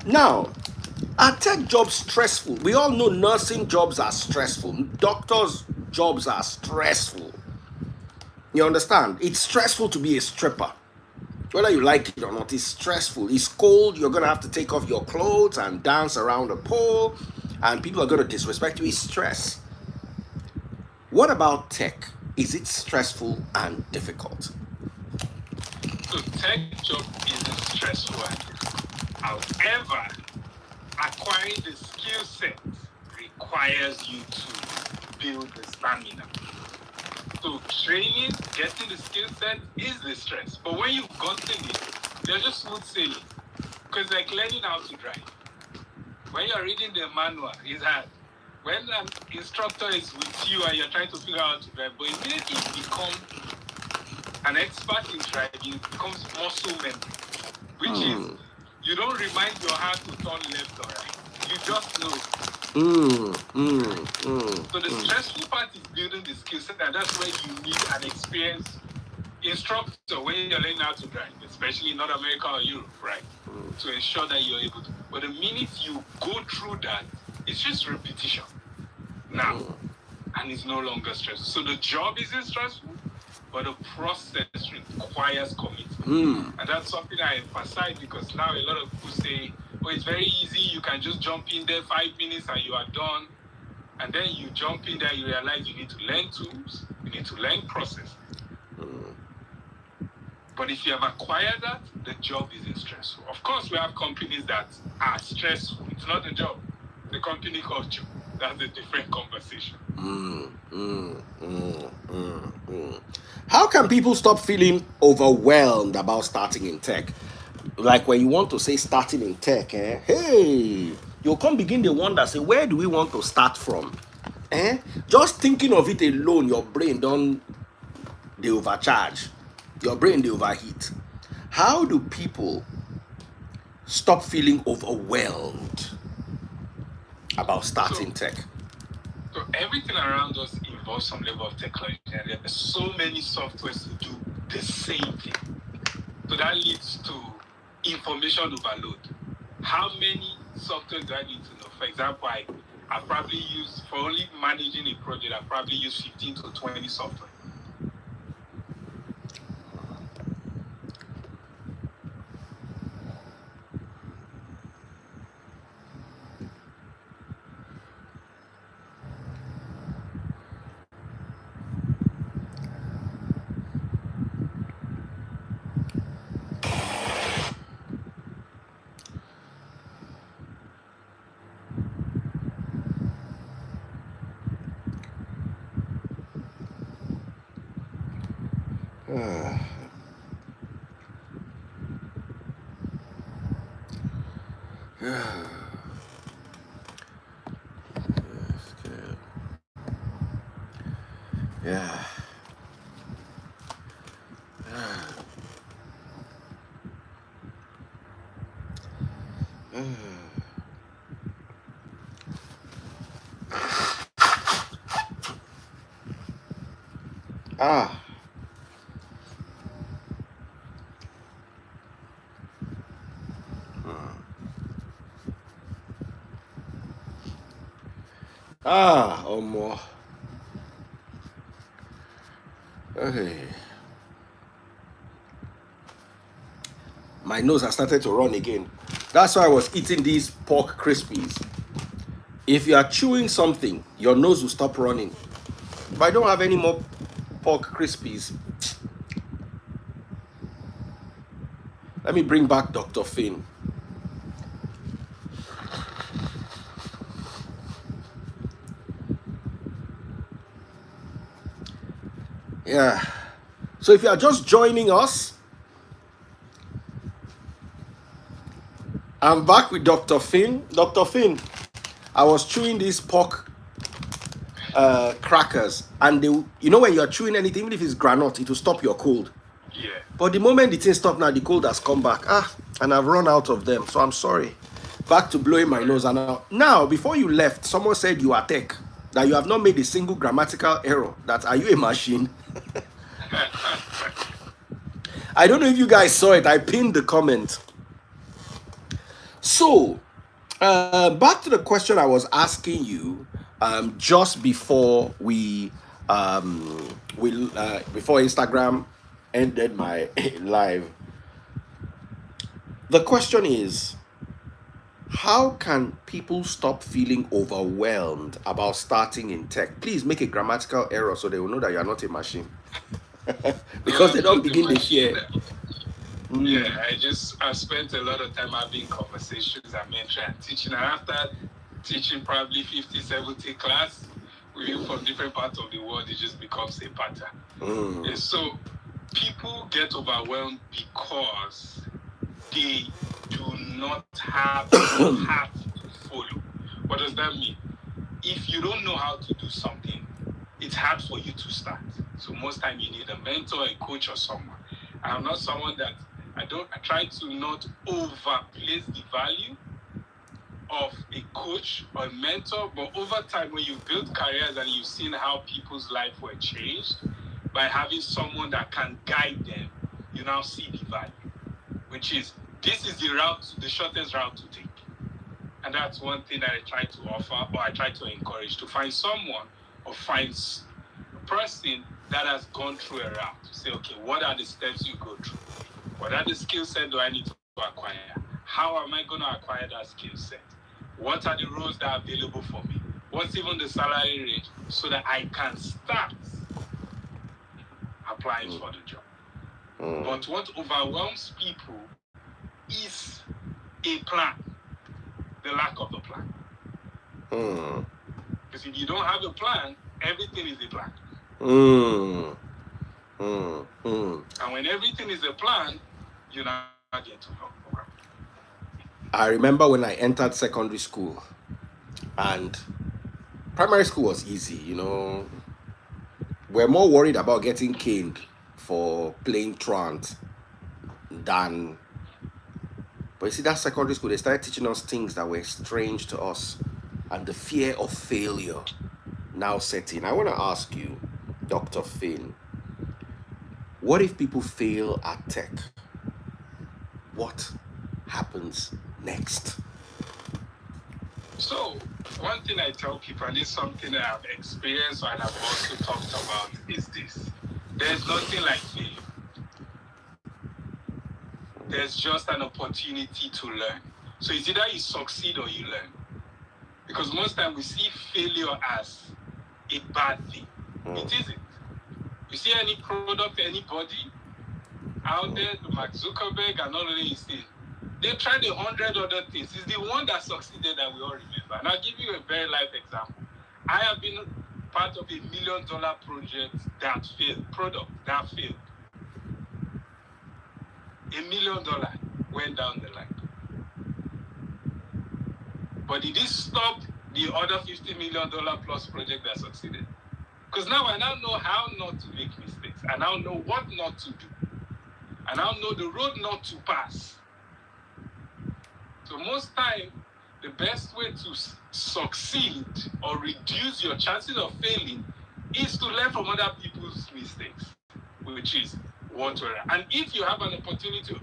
Now, are tech jobs stressful? We all know nursing jobs are stressful. Doctors' jobs are stressful. You understand? It's stressful to be a stripper. Whether you like it or not, it's stressful. It's cold. You're going to have to take off your clothes and dance around a pole. And people are going to disrespect you. It's stress. What about tech? Is it stressful and difficult? So tech job isn't stressful and difficult. However, acquiring the skill set requires you to build the stamina. So training, getting the skill set is the stress. But when you've gotten it, they're just smooth sailing. Because like learning how to drive. When you're reading the manual, it's hard. When an instructor is with you and you're trying to figure out how to drive, but immediately you become an expert in driving, it becomes muscle memory, which is you don't remind your hand to turn left or right. You just know. So the stressful part is building the skill set, and that's where you need an experienced instructor when you're learning how to drive, especially in North America or Europe, right? To ensure that you're able to. But the minute you go through that, it's just repetition now, and it's no longer stressful. So the job isn't stressful, but the process requires commitment. And that's something I emphasize because now a lot of people say, oh, it's very easy, you can just jump in there 5 minutes and you are done. And then you jump in there, you realize you need to learn tools, you need to learn process. But if you have acquired that, the job isn't stressful. Of course, we have companies that are stressful. It's not the job, the company culture. That's a different conversation. How can people stop feeling overwhelmed about starting in tech? Like when you want to say starting in tech, hey, you'll come begin the wonder, say, where do we want to start from? Just thinking of it alone, your brain they overcharge. Your brain, they overheat. How do people stop feeling overwhelmed about starting tech? So everything around us involves some level of technology, and there are so many softwares to do the same thing. So that leads to information overload. How many softwares do I need to know? For example, I probably use, for only managing a project, I probably use 15 to 20 software. Yeah. Ah. Ah, Omo. Hey. My nose has started to run again. That's why I was eating these pork crispies. If you are chewing something, your nose will stop running. If I don't have any more pork crispies, let me bring back Dr. Finn. Yeah. So if you are just joining us, I'm back with Dr. Finn. Dr. Finn, I was chewing these pork crackers, and they, you know, when you're chewing anything, even if it's granite, it will stop your cold. Yeah. But the moment the thing stopped, now the cold has come back. And I've run out of them, so I'm sorry. Back to blowing my nose. And now, before you left, someone said you are tech, that you have not made a single grammatical error. That, are you a machine? I don't know if you guys saw it. I pinned the comment. So, back to the question I was asking you just before before Instagram ended my live. The question is, how can people stop feeling overwhelmed about starting in tech? Please make a grammatical error so they will know that you are not a machine. Because they don't begin to fear. Yeah, I spent a lot of time having conversations and mentoring and teaching. And after teaching probably 50, 70 class, we from different parts of the world, it just becomes a pattern. And so people get overwhelmed because they do not have a path to follow. What does that mean? If you don't know how to do something, it's hard for you to start. So most time you need a mentor, a coach, or someone. I'm not someone that I try to not overplace the value of a coach or a mentor, but over time when you build careers and you've seen how people's life were changed by having someone that can guide them, you now see the value, which is this is the shortest route to take. And that's one thing that I try to offer, or I try to encourage, to find someone or find a person that has gone through a route to say, okay, what are the steps you go through? What are the skill set do I need to acquire? How am I going to acquire that skill set? What are the roles that are available for me? What's even the salary range so that I can start applying for the job? But what overwhelms people is a plan, the lack of the plan. Because if you don't have a plan, everything is a plan. And when everything is a plan, you now get to help. I remember when I entered secondary school, and primary school was easy, you know. We're more worried about getting caned for playing truant than. But you see, that secondary school, they started teaching us things that were strange to us, and the fear of failure now set in. I want to ask you, Dr. Finn, what if people fail at tech? What happens next? So one thing I tell people, and it's something that I've experienced and I've also talked about, is this: there's nothing like failure. There's just an opportunity to learn. So it's either you succeed or you learn. Because most times we see failure as a bad thing. It isn't. You see any product, anybody out there, the Mark Zuckerberg and all of these things, they tried 100 other things. It's the one that succeeded that we all remember. And I'll give you a very live example. I have been part of $1 million project that failed, product that failed. $1 million went down the line. But did it stop the other $50 million plus project that succeeded? Because now I know how not to make mistakes. I now know what not to do. I now know the road not to pass. So most time, the best way to succeed or reduce your chances of failing is to learn from other people's mistakes, which is what we're at. And if you have an opportunity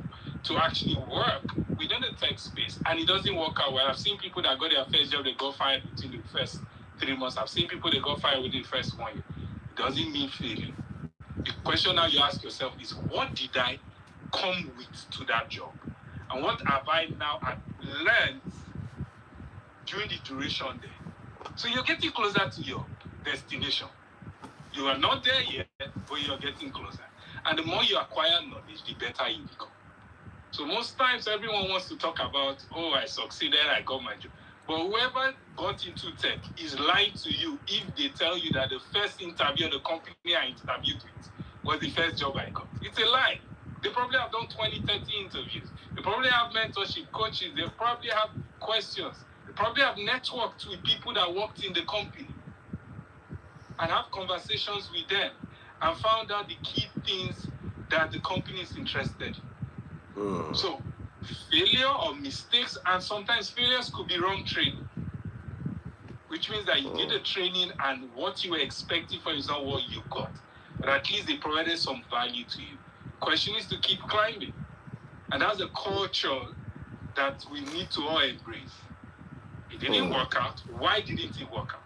to actually work within the tech space and it doesn't work out well, I've seen people that got their first job, they got fired within the first 3 months. I've seen people that got fired within the first 1 year. It doesn't mean failing. The question now you ask yourself is, what did I come with to that job? And what have I now learned during the duration there? So you're getting closer to your destination. You are not there yet, but you're getting closer. And the more you acquire knowledge, the better you become. So most times everyone wants to talk about, oh, I succeeded, I got my job. But whoever got into tech is lying to you if they tell you that the first interview of the company I interviewed with was the first job I got. It's a lie. They probably have done 20, 30 interviews. They probably have mentorship coaches. They probably have questions. They probably have networked with people that worked in the company and have conversations with them and found out the key things that the company is interested in. So failure or mistakes, and sometimes failures could be wrong training, which means that you did the training and what you were expecting for is not what you got. But at least they provided some value to you. Question is to keep climbing. And that's a culture that we need to all embrace. It didn't work out. Why didn't it work out?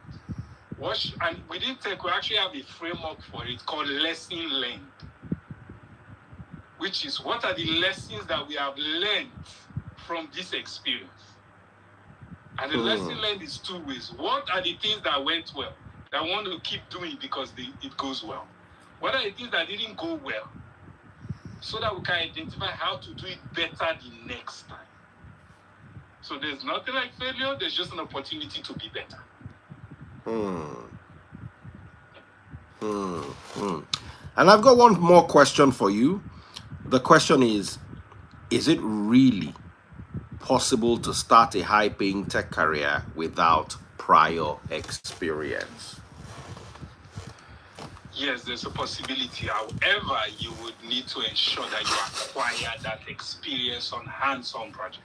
And within tech, we actually have a framework for it called lesson learned, which is what are the lessons that we have learned from this experience. And the lesson learned is 2 ways. What are the things that went well that I want to keep doing because it goes well? What are the things that didn't go well? So that we can identify how to do it better the next time. So there's nothing like failure, there's just an opportunity to be better. And I've got one more question for you. The question is it really possible to start a high-paying tech career without prior experience? Yes, there's a possibility. However, you would need to ensure that you acquire that experience on hands-on project.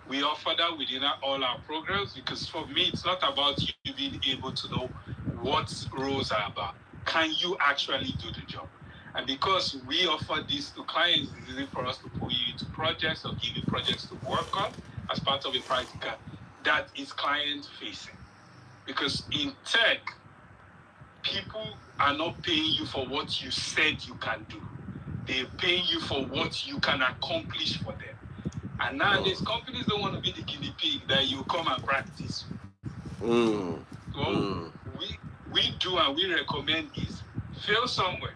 We offer that within all our programs because for me, it's not about you being able to know what roles are about. Can you actually do the job? And because we offer this to clients, it's easy for us to pull you into projects or give you projects to work on as part of a practical that is client-facing. Because in tech, people are not paying you for what you said you can do. They're paying you for what you can accomplish for them. And nowadays, companies don't want to be the guinea pig that you come and practice. So we do and we recommend is fail somewhere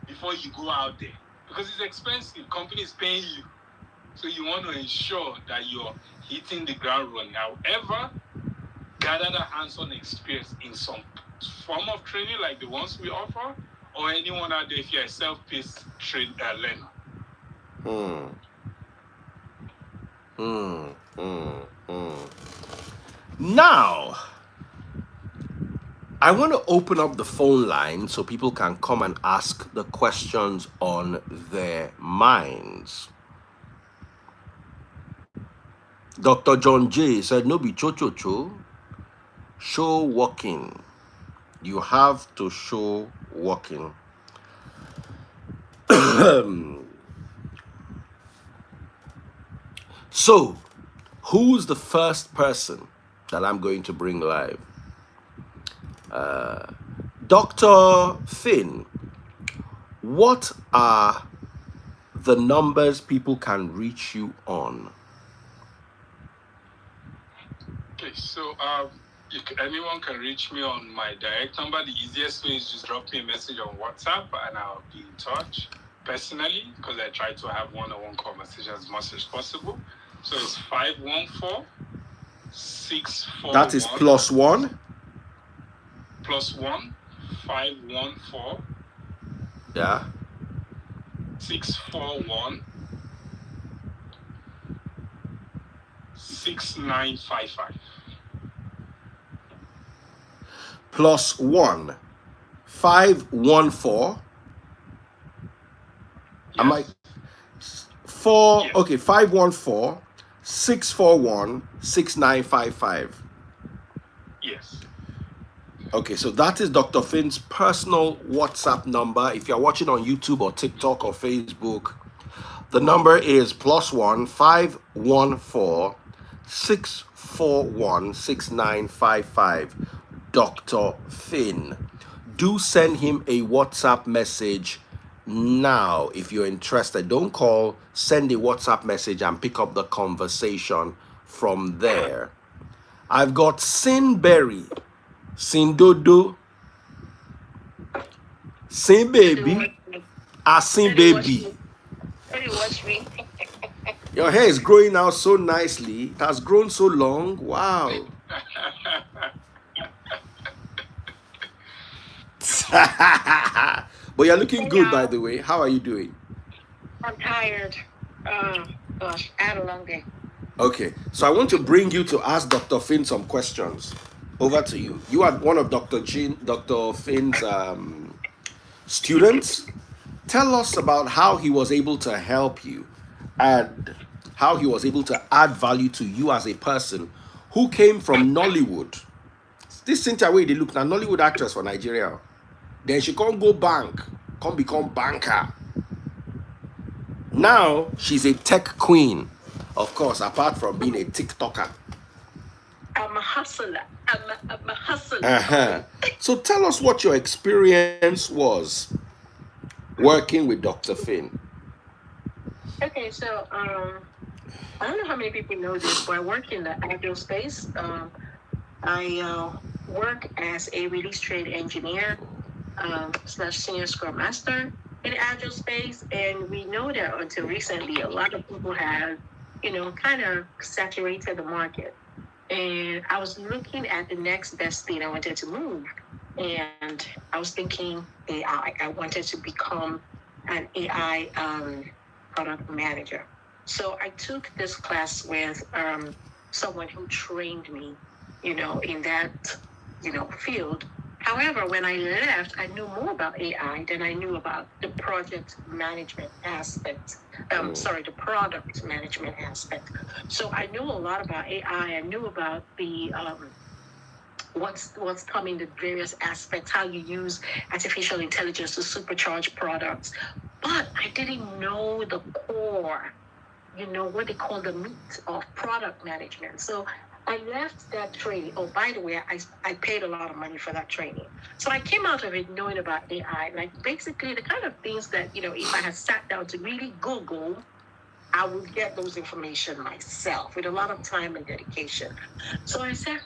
before you go out there. Because it's expensive. Companies paying you. So you want to ensure that you're hitting the ground running. However, gather the hands-on experience in some form of training like the ones we offer, or anyone out there if you're a self-paced learner. Now, I want to open up the phone line so people can come and ask the questions on their minds. Dr. John J said, no be cho-cho-cho, show walking. You have to show walking. So, Who's the first person that I'm going to bring live? Dr. Finn, what are the numbers people can reach you on? Okay, so anyone can reach me on my direct number. The easiest way is just drop me a message on WhatsApp and I'll be in touch personally because I try to have one-on-one conversation as much as possible. So it's 514-641. That is +1. +1 514 Yeah. 641 6955. +1 514. Am I Yes. 4? Yes. Okay, 514 641 6955. Yes. Okay, so that is Dr. Finn's personal WhatsApp number. If you're watching on YouTube or TikTok or Facebook, the number is +1 514 641 6955. Dr. Finn. Do send him a WhatsApp message now if you're interested. Don't call, send a WhatsApp message and pick up the conversation from there. I've got Sinberry, Sindodo, Sin Baby, Sin Baby. Your hair is growing out so nicely. It has grown so long. Wow. But you're looking good, by the way. How are you doing? I'm tired. Gosh, I had a long day. Okay, so I want to bring you to ask Dr. Finn some questions. Over to you. You are one of Dr. Finn's students. Tell us about how he was able to help you and how he was able to add value to you as a person who came from Nollywood. This Cynthia way they look now, Nollywood actress for Nigeria. Then she can't go bank, can't become banker. Now she's a tech queen, of course, apart from being a TikToker. I'm a hustler. I'm a hustler. So tell us what your experience was working with Dr. Finn. Okay, so I don't know how many people know this, but I work in the agile space. I work as a release train engineer / senior scrum master in the agile space, and we know that until recently, a lot of people have, kind of saturated the market. And I was looking at the next best thing I wanted to move, and I was thinking AI. I wanted to become an AI product manager. So I took this class with someone who trained me, in that, field. However, when I left, I knew more about AI than I knew about the project management aspect. The product management aspect. So I knew a lot about AI. I knew about the what's coming, the various aspects, how you use artificial intelligence to supercharge products. But I didn't know the core, what they call the meat of product management. So I left that training. Oh, by the way, I paid a lot of money for that training. So I came out of it knowing about AI, like basically the kind of things that, if I had sat down to really Google, I would get those information myself with a lot of time and dedication. So I said,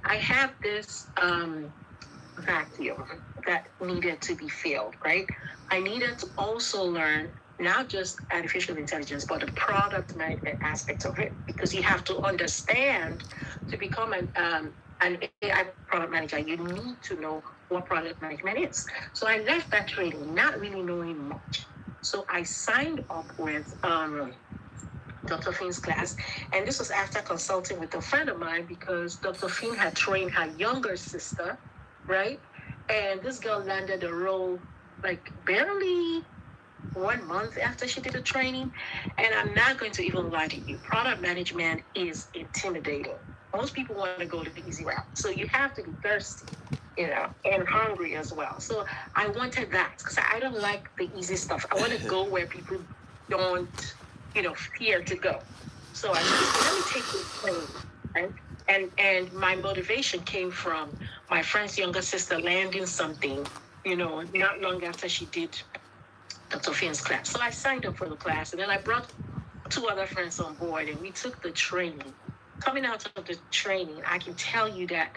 I have this vacuum that needed to be filled, right? I needed to also learn not just artificial intelligence, but the product management aspect of it, because you have to understand to become an AI product manager, you need to know what product management is. So I left that training not really knowing much. So I signed up with Dr. Finn's class, and this was after consulting with a friend of mine because Dr. Finn had trained her younger sister, right? And this girl landed a role like barely 1 month after she did the training. And I'm not going to even lie to you. Product management is intimidating. Most people want to go the easy route. So you have to be thirsty, and hungry as well. So I wanted that because I don't like the easy stuff. I want to go where people don't, fear to go. So I said, so let me take this training, right? And my motivation came from my friend's younger sister landing something, not long after she did Dr. Finn's class. So I signed up for the class, and then I brought two other friends on board, and we took the training. Coming out of the training, I can tell you that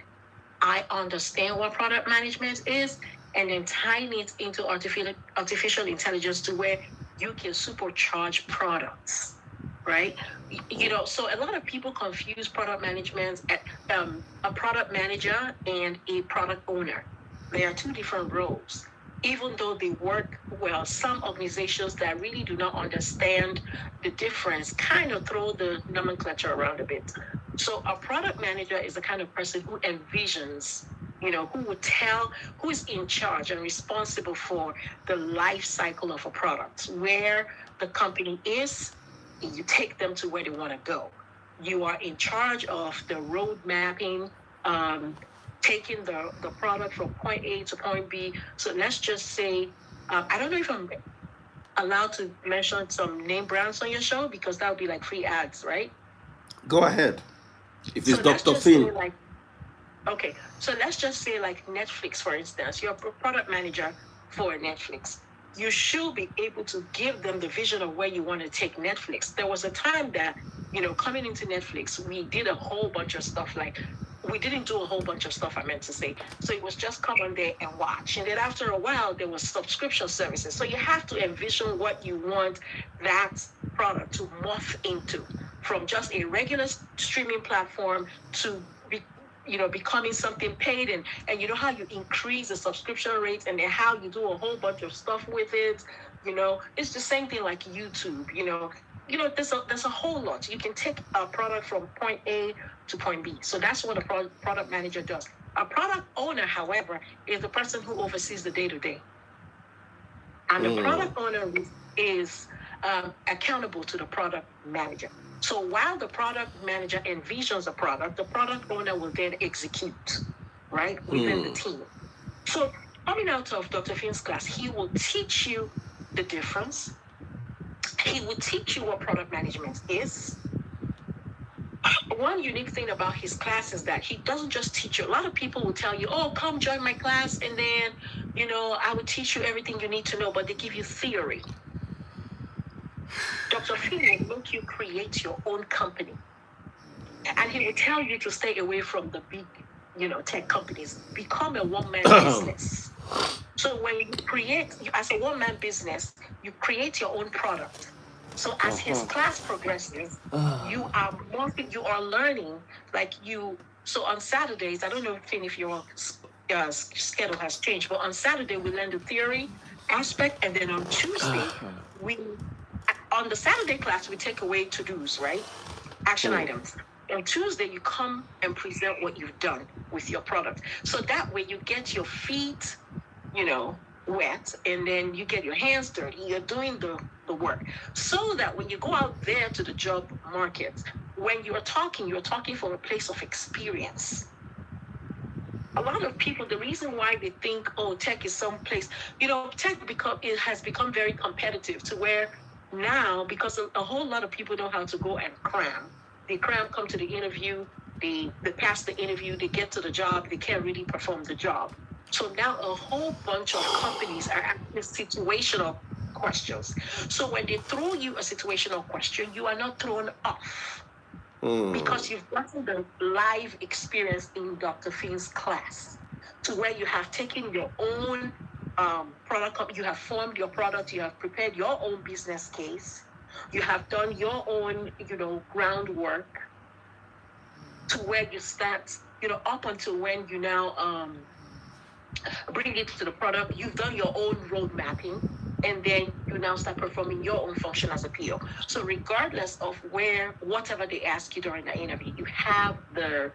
I understand what product management is, and then tying it into artificial intelligence to where you can supercharge products, right? So a lot of people confuse product management at a product manager and a product owner. They are two different roles. Even though they work well, some organizations that really do not understand the difference kind of throw the nomenclature around a bit. So a product manager is the kind of person who envisions, who is in charge and responsible for the life cycle of a product, where the company is, you take them to where they want to go. You are in charge of the road mapping, taking the product from point A to point B. So let's just say, I don't know if I'm allowed to mention some name brands on your show, because that would be like free ads, right? Go ahead. If it's So Dr. Finn. Okay, so let's just say like Netflix, for instance. You're a product manager for Netflix. You should be able to give them the vision of where you want to take Netflix. There was a time that, coming into Netflix, we did a whole bunch of stuff. Like, we didn't do a whole bunch of stuff, I meant to say. So it was just come on there and watch. And then after a while, there was subscription services. So you have to envision what you want that product to morph into, from just a regular streaming platform to becoming something paid, and you know how you increase the subscription rates, and then how you do a whole bunch of stuff with it. It's the same thing like YouTube. There's a whole lot. You can take a product from point A to point B. So that's what a product manager does. A product owner, however, is the person who oversees the day-to-day. And the product owner is accountable to the product manager. So while the product manager envisions a product, the product owner will then execute, right, within the team. So coming out of Dr. Finn's class, he will teach you the difference. He will teach you what product management is. One unique thing about his class is that he doesn't just teach you. A lot of people will tell you, oh, come join my class, and then, I will teach you everything you need to know, but they give you theory. Dr. Finn will make you create your own company. And he will tell you to stay away from the big, tech companies. Become a one-man business. So when you create, as a one-man business, you create your own product. So as his class progresses, you are learning, so on Saturdays, I don't know, Finn, if your schedule has changed, but on Saturday, we learn the theory aspect, and then on Tuesday, on the Saturday class, we take away to-dos, right? Action items. On Tuesday, you come and present what you've done with your product. So that way you get your feet, wet, and then you get your hands dirty. You're doing the work. So that when you go out there to the job market, when you're talking from a place of experience. A lot of people, the reason why they think, oh, tech is someplace, tech has become very competitive, to where now, because a whole lot of people know how to go and cram. They come to the interview, they pass the interview, they get to the job, they can't really perform the job. So now a whole bunch of companies are asking situational questions. So when they throw you a situational question, you are not thrown off. Because you've gotten the live experience in Dr. Finn's class, to where you have taken your own product, you have formed your product, you have prepared your own business case, you have done your own, groundwork, to where you start, up until when you now bring it to the product. You've done your own road mapping, and then you now start performing your own function as a PO. So regardless of whatever they ask you during the interview, you have the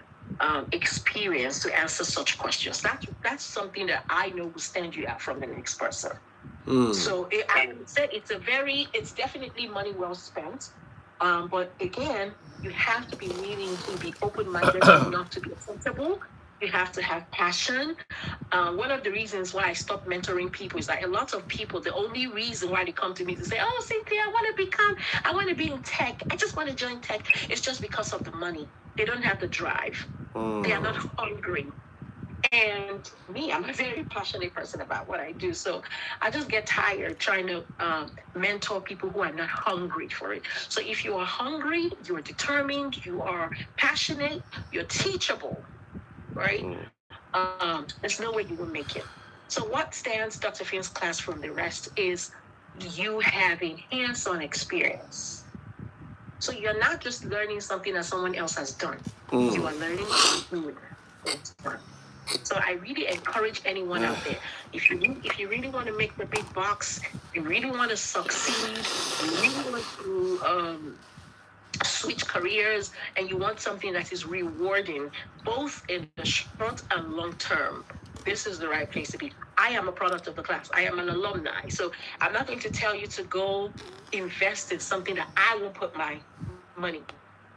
experience to answer such questions. That's something that I know will stand you out from the next person. So I would say it's definitely money well spent. But again, you have to be willing to be open-minded enough to be acceptable, You have to have passion. One of the reasons why I stopped mentoring people is that a lot of people, the only reason why they come to me to say, "Oh, Cynthia, I want to be in tech. I just want to join tech," it's just because of the money. They don't have the drive. They are not hungry. And me, I'm a very passionate person about what I do. So I just get tired trying to mentor people who are not hungry for it. So if you are hungry, you are determined, you are passionate, you're teachable, right? There's no way you will make it. So what stands Dr. Finn's class from the rest is you having hands-on experience. So you're not just learning something that someone else has done. You are learning something it's done. So I really encourage anyone out there, if you really want to make the big bucks, you really want to succeed, you really want to switch careers, and you want something that is rewarding, both in the short and long term, this is the right place to be. I am a product of the class. I am an alumni. So I'm not going to tell you to go invest in something that I will put my money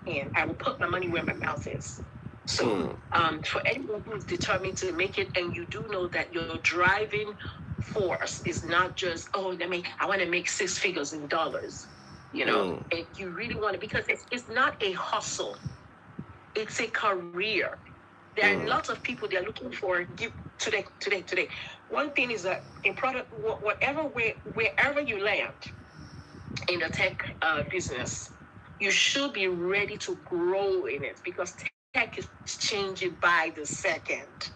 in. I will put my money where my mouth is. So for anyone who's determined to make it, and you do know that your driving force is not just, I want to make 6 figures in dollars. You know, if you really want to, because it's not a hustle, it's a career. There are lots of people they're looking for today. One thing is that in product, wherever you land in the tech business, you should be ready to grow in it, because tech is changing by the second.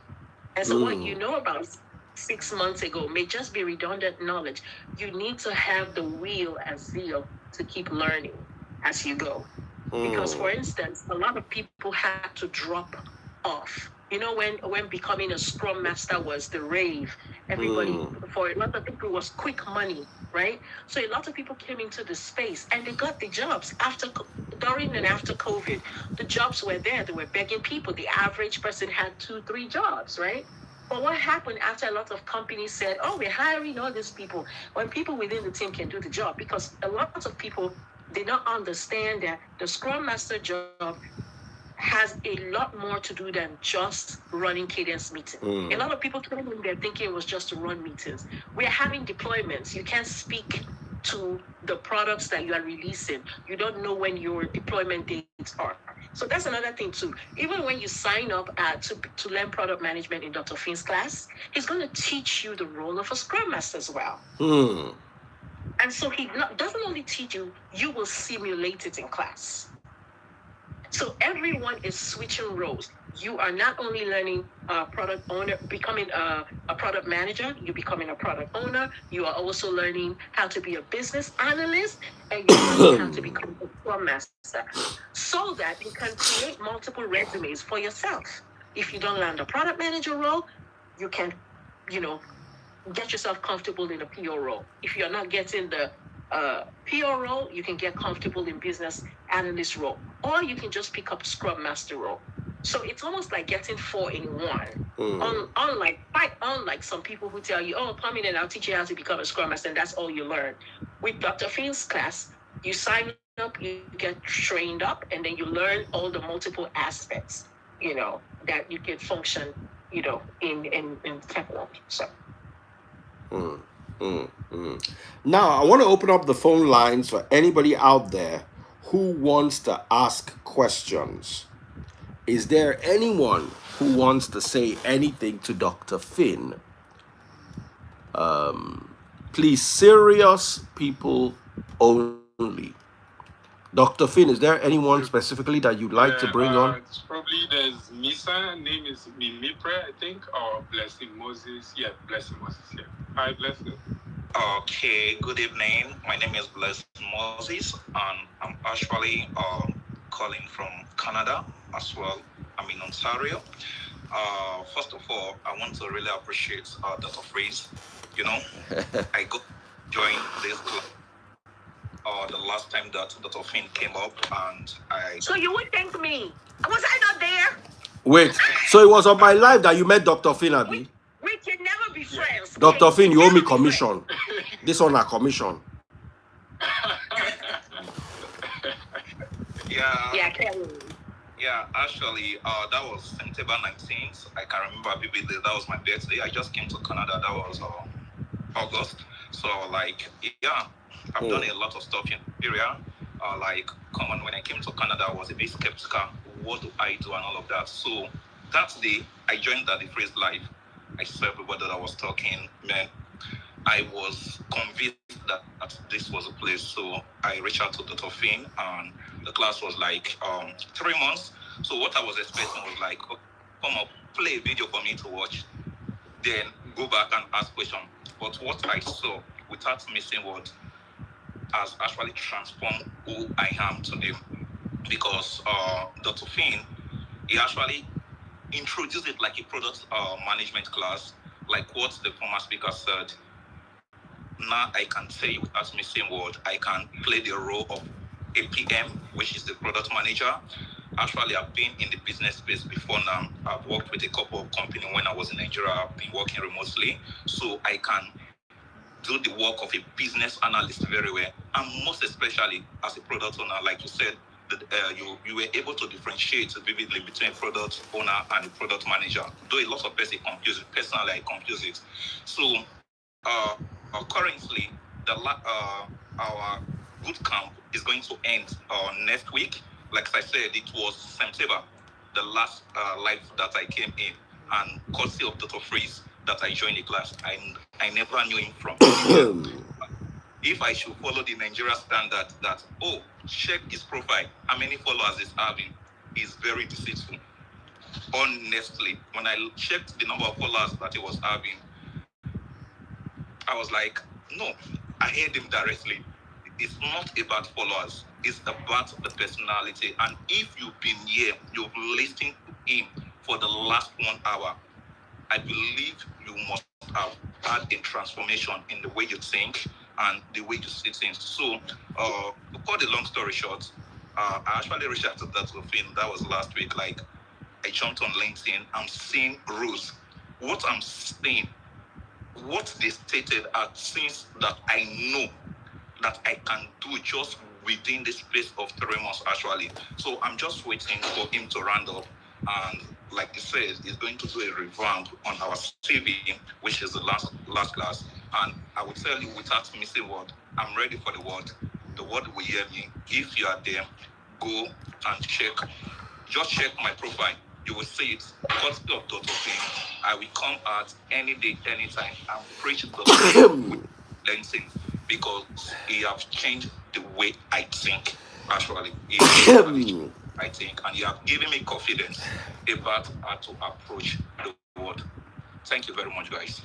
And so what you know about 6 months ago may just be redundant knowledge. You need to have the will and zeal to keep learning as you go. Because, for instance, a lot of people had to drop off. You know, when becoming a Scrum Master was the rave, everybody, for a lot of people, was quick money, right? So a lot of people came into the space and they got the jobs during and after COVID. The jobs were there. They were begging people. The average person had 2-3 jobs, right? But what happened after a lot of companies said, "Oh, we're hiring all these people," when people within the team can do the job? Because a lot of people did not understand that the Scrum Master job has a lot more to do than just running cadence meetings. A lot of people came in there thinking it was just to run meetings. We're having deployments. You can't speak to the products that you are releasing. You don't know when your deployment dates are. So that's another thing too. Even when you sign up to learn product management in Dr. Finn's class, he's going to teach you the role of a Scrum Master as well. And so he doesn't only teach you, you will simulate it in class. So everyone is switching roles. You are not only learning product owner, becoming a product manager, you're becoming a product owner. You are also learning how to be a business analyst, and you're learning how to become a Scrum Master, so that you can create multiple resumes for yourself. If you don't land a product manager role, you can, get yourself comfortable in a PO role. If you're not getting the PO role, you can get comfortable in business analyst role, or you can just pick up Scrum Master role. So it's almost like getting 4 in 1. Unlike some people who tell you, "Oh, come in and I'll teach you how to become a Scrum Master," and that's all you learn. With Dr. Finn's class, you sign up, you get trained up, and then you learn all the multiple aspects, that you can function, in technology. So. Now, I want to open up the phone lines for anybody out there who wants to ask questions. Is there anyone who wants to say anything to Dr. Finn? Please, serious people only. Dr. Finn, is there anyone specifically that you'd like to bring on? It's probably there's Misa, name is Mimipre, I think, or Blessing Moses. Yeah, Blessing Moses, yeah. Hi, Blessing. Okay, good evening. My name is Blessing Moses, and I'm actually calling from Canada as well. I'm in Ontario. First of all, I want to really appreciate Dr. Freeze. I got join this club the last time that Dr. Finn came up, and I... So you would thank me. Was I not there? Wait, so it was on my life that you met Dr. Finn, Abi? We can never be friends. Dr. Finn, you owe me commission. This one a commission. Yeah. Yeah, Kelly. Yeah, actually, that was September 19th. I can remember vividly. That was my birthday. I just came to Canada. That was August. So, like, yeah, I've done a lot of stuff in Nigeria. Like, come on, when I came to Canada, I was a bit skeptical. What do I do and all of that? So, that day, I joined the phrase live. I saw everybody that was talking, man. I was convinced that this was a place. So I reached out to Dr. Finn, and the class was like 3 months. So what I was expecting was like, oh, come up, play a video for me to watch, then go back and ask questions. But what I saw, without missing word, has actually transformed who I am today. Because Dr. Finn, he actually introduced it like a product management class, like what the former speaker said. Now I can say without missing word, I can play the role of a PM, which is the product manager. Actually, I've been in the business space before now. I've worked with a couple of companies when I was in Nigeria. I've been working remotely. So I can do the work of a business analyst very well. And most especially as a product owner, like you said, you were able to differentiate vividly between a product owner and a product manager. Though a lot of people confuse it. Personally, I confuse it. So currently, our boot camp is going to end next week. Like I said, it was September, the last live that I came in, and courtesy of Dr. Freeze that I joined the class. I never knew him from if I should follow the Nigeria standard that, oh, check his profile, how many followers he's having, is very deceitful. Honestly, when I checked the number of followers that he was having, I was like, no, I heard him directly. It's not about followers. It's about the personality. And if you've been here, you've listened to him for the last 1 hour, I believe you must have had a transformation in the way you think and the way you see things. So, to cut the long story short, I actually reached out to that Film. That was last week. Like, I jumped on LinkedIn. I'm seeing rules. What I'm seeing, what they stated are things that I know that I can do just within the space of 3 months, actually. So I'm just waiting for him to round up. And like he says, he's going to do a revamp on our CV, which is the last class. And I will tell you without missing word, I'm ready for the word. The word will hear me. If you are there, go and check. Just check my profile. You will see it. Courtesy of Dr. King. I will come out any day, anytime, and preach the with dancing, because he have changed the way I think. Actually, I think, and you have given me confidence about how to approach the world. Thank you very much, guys.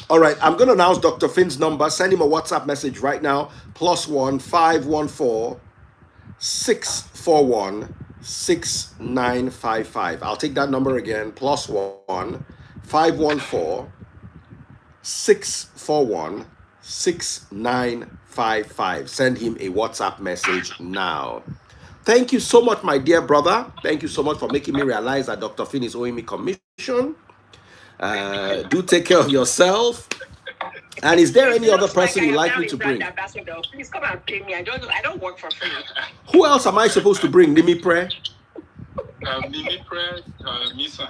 All right, I'm going to announce Dr. Finn's number. Send him a WhatsApp message right now. +1 514 641 6955. I'll take that number again. +1 514 641 6955. Send him a WhatsApp message now. Thank you so much, my dear brother. Thank you so much for making me realize that Dr. Finn is owing me commission. Do take care of yourself. And is there any other person you'd like me to bring? Please come and pay me. I don't work for free. Who else am I supposed to bring? Nimi Prayer? Nimi Prayer, Misa.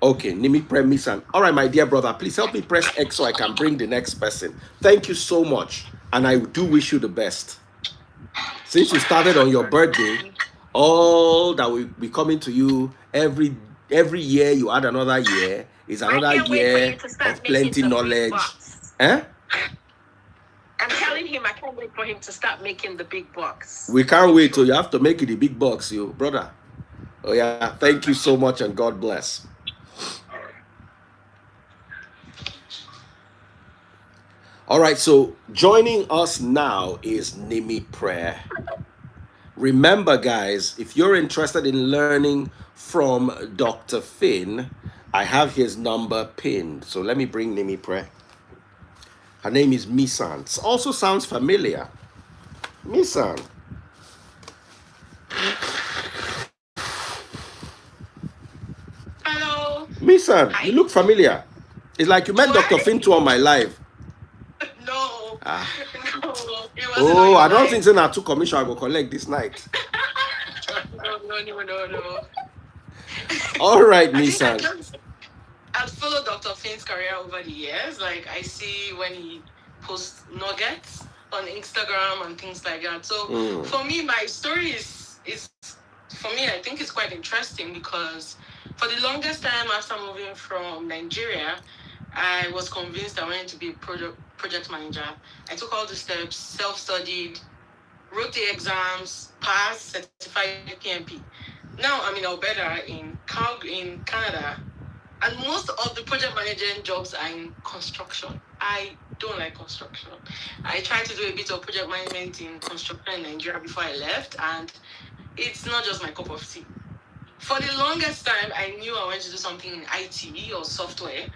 Okay, Nimi Prayer, Misan. All right, my dear brother, please help me press X so I can bring the next person. Thank you so much. And I do wish you the best. Since you started on your birthday, all that will be coming to you every year, you add another year, is another year of plenty knowledge. Eh? I'm telling him I can't wait for him to start making the big bucks. We can't wait till you have to make it the big bucks, you brother. Oh yeah, thank you so much and God bless. All right, so joining us now is Nimi Prayer. Remember, guys, if you're interested in learning from Dr. Finn, I have his number pinned. So let me bring Nimi Prayer. Her name is Misan. It also sounds familiar. Misan. Hello. Misan, you look familiar. It's like you met Dr. Finn too on my live. No. Ah. No. Oh, I don't think so. Now, 2 commission I will collect this night. No. No. All right, I think Nissan. I've followed Dr. Finn's career over the years. Like I see when he posts nuggets on Instagram and things like that. So for me, my story is for me, I think it's quite interesting because for the longest time after moving from Nigeria, I was convinced I wanted to be a project manager. I took all the steps, self-studied, wrote the exams, passed, certified PMP. Now I'm in Alberta in Canada, and most of the project management jobs are in construction. I don't like construction. I tried to do a bit of project management in construction in Nigeria before I left, and it's not just my cup of tea. For the longest time, I knew I wanted to do something in IT or software.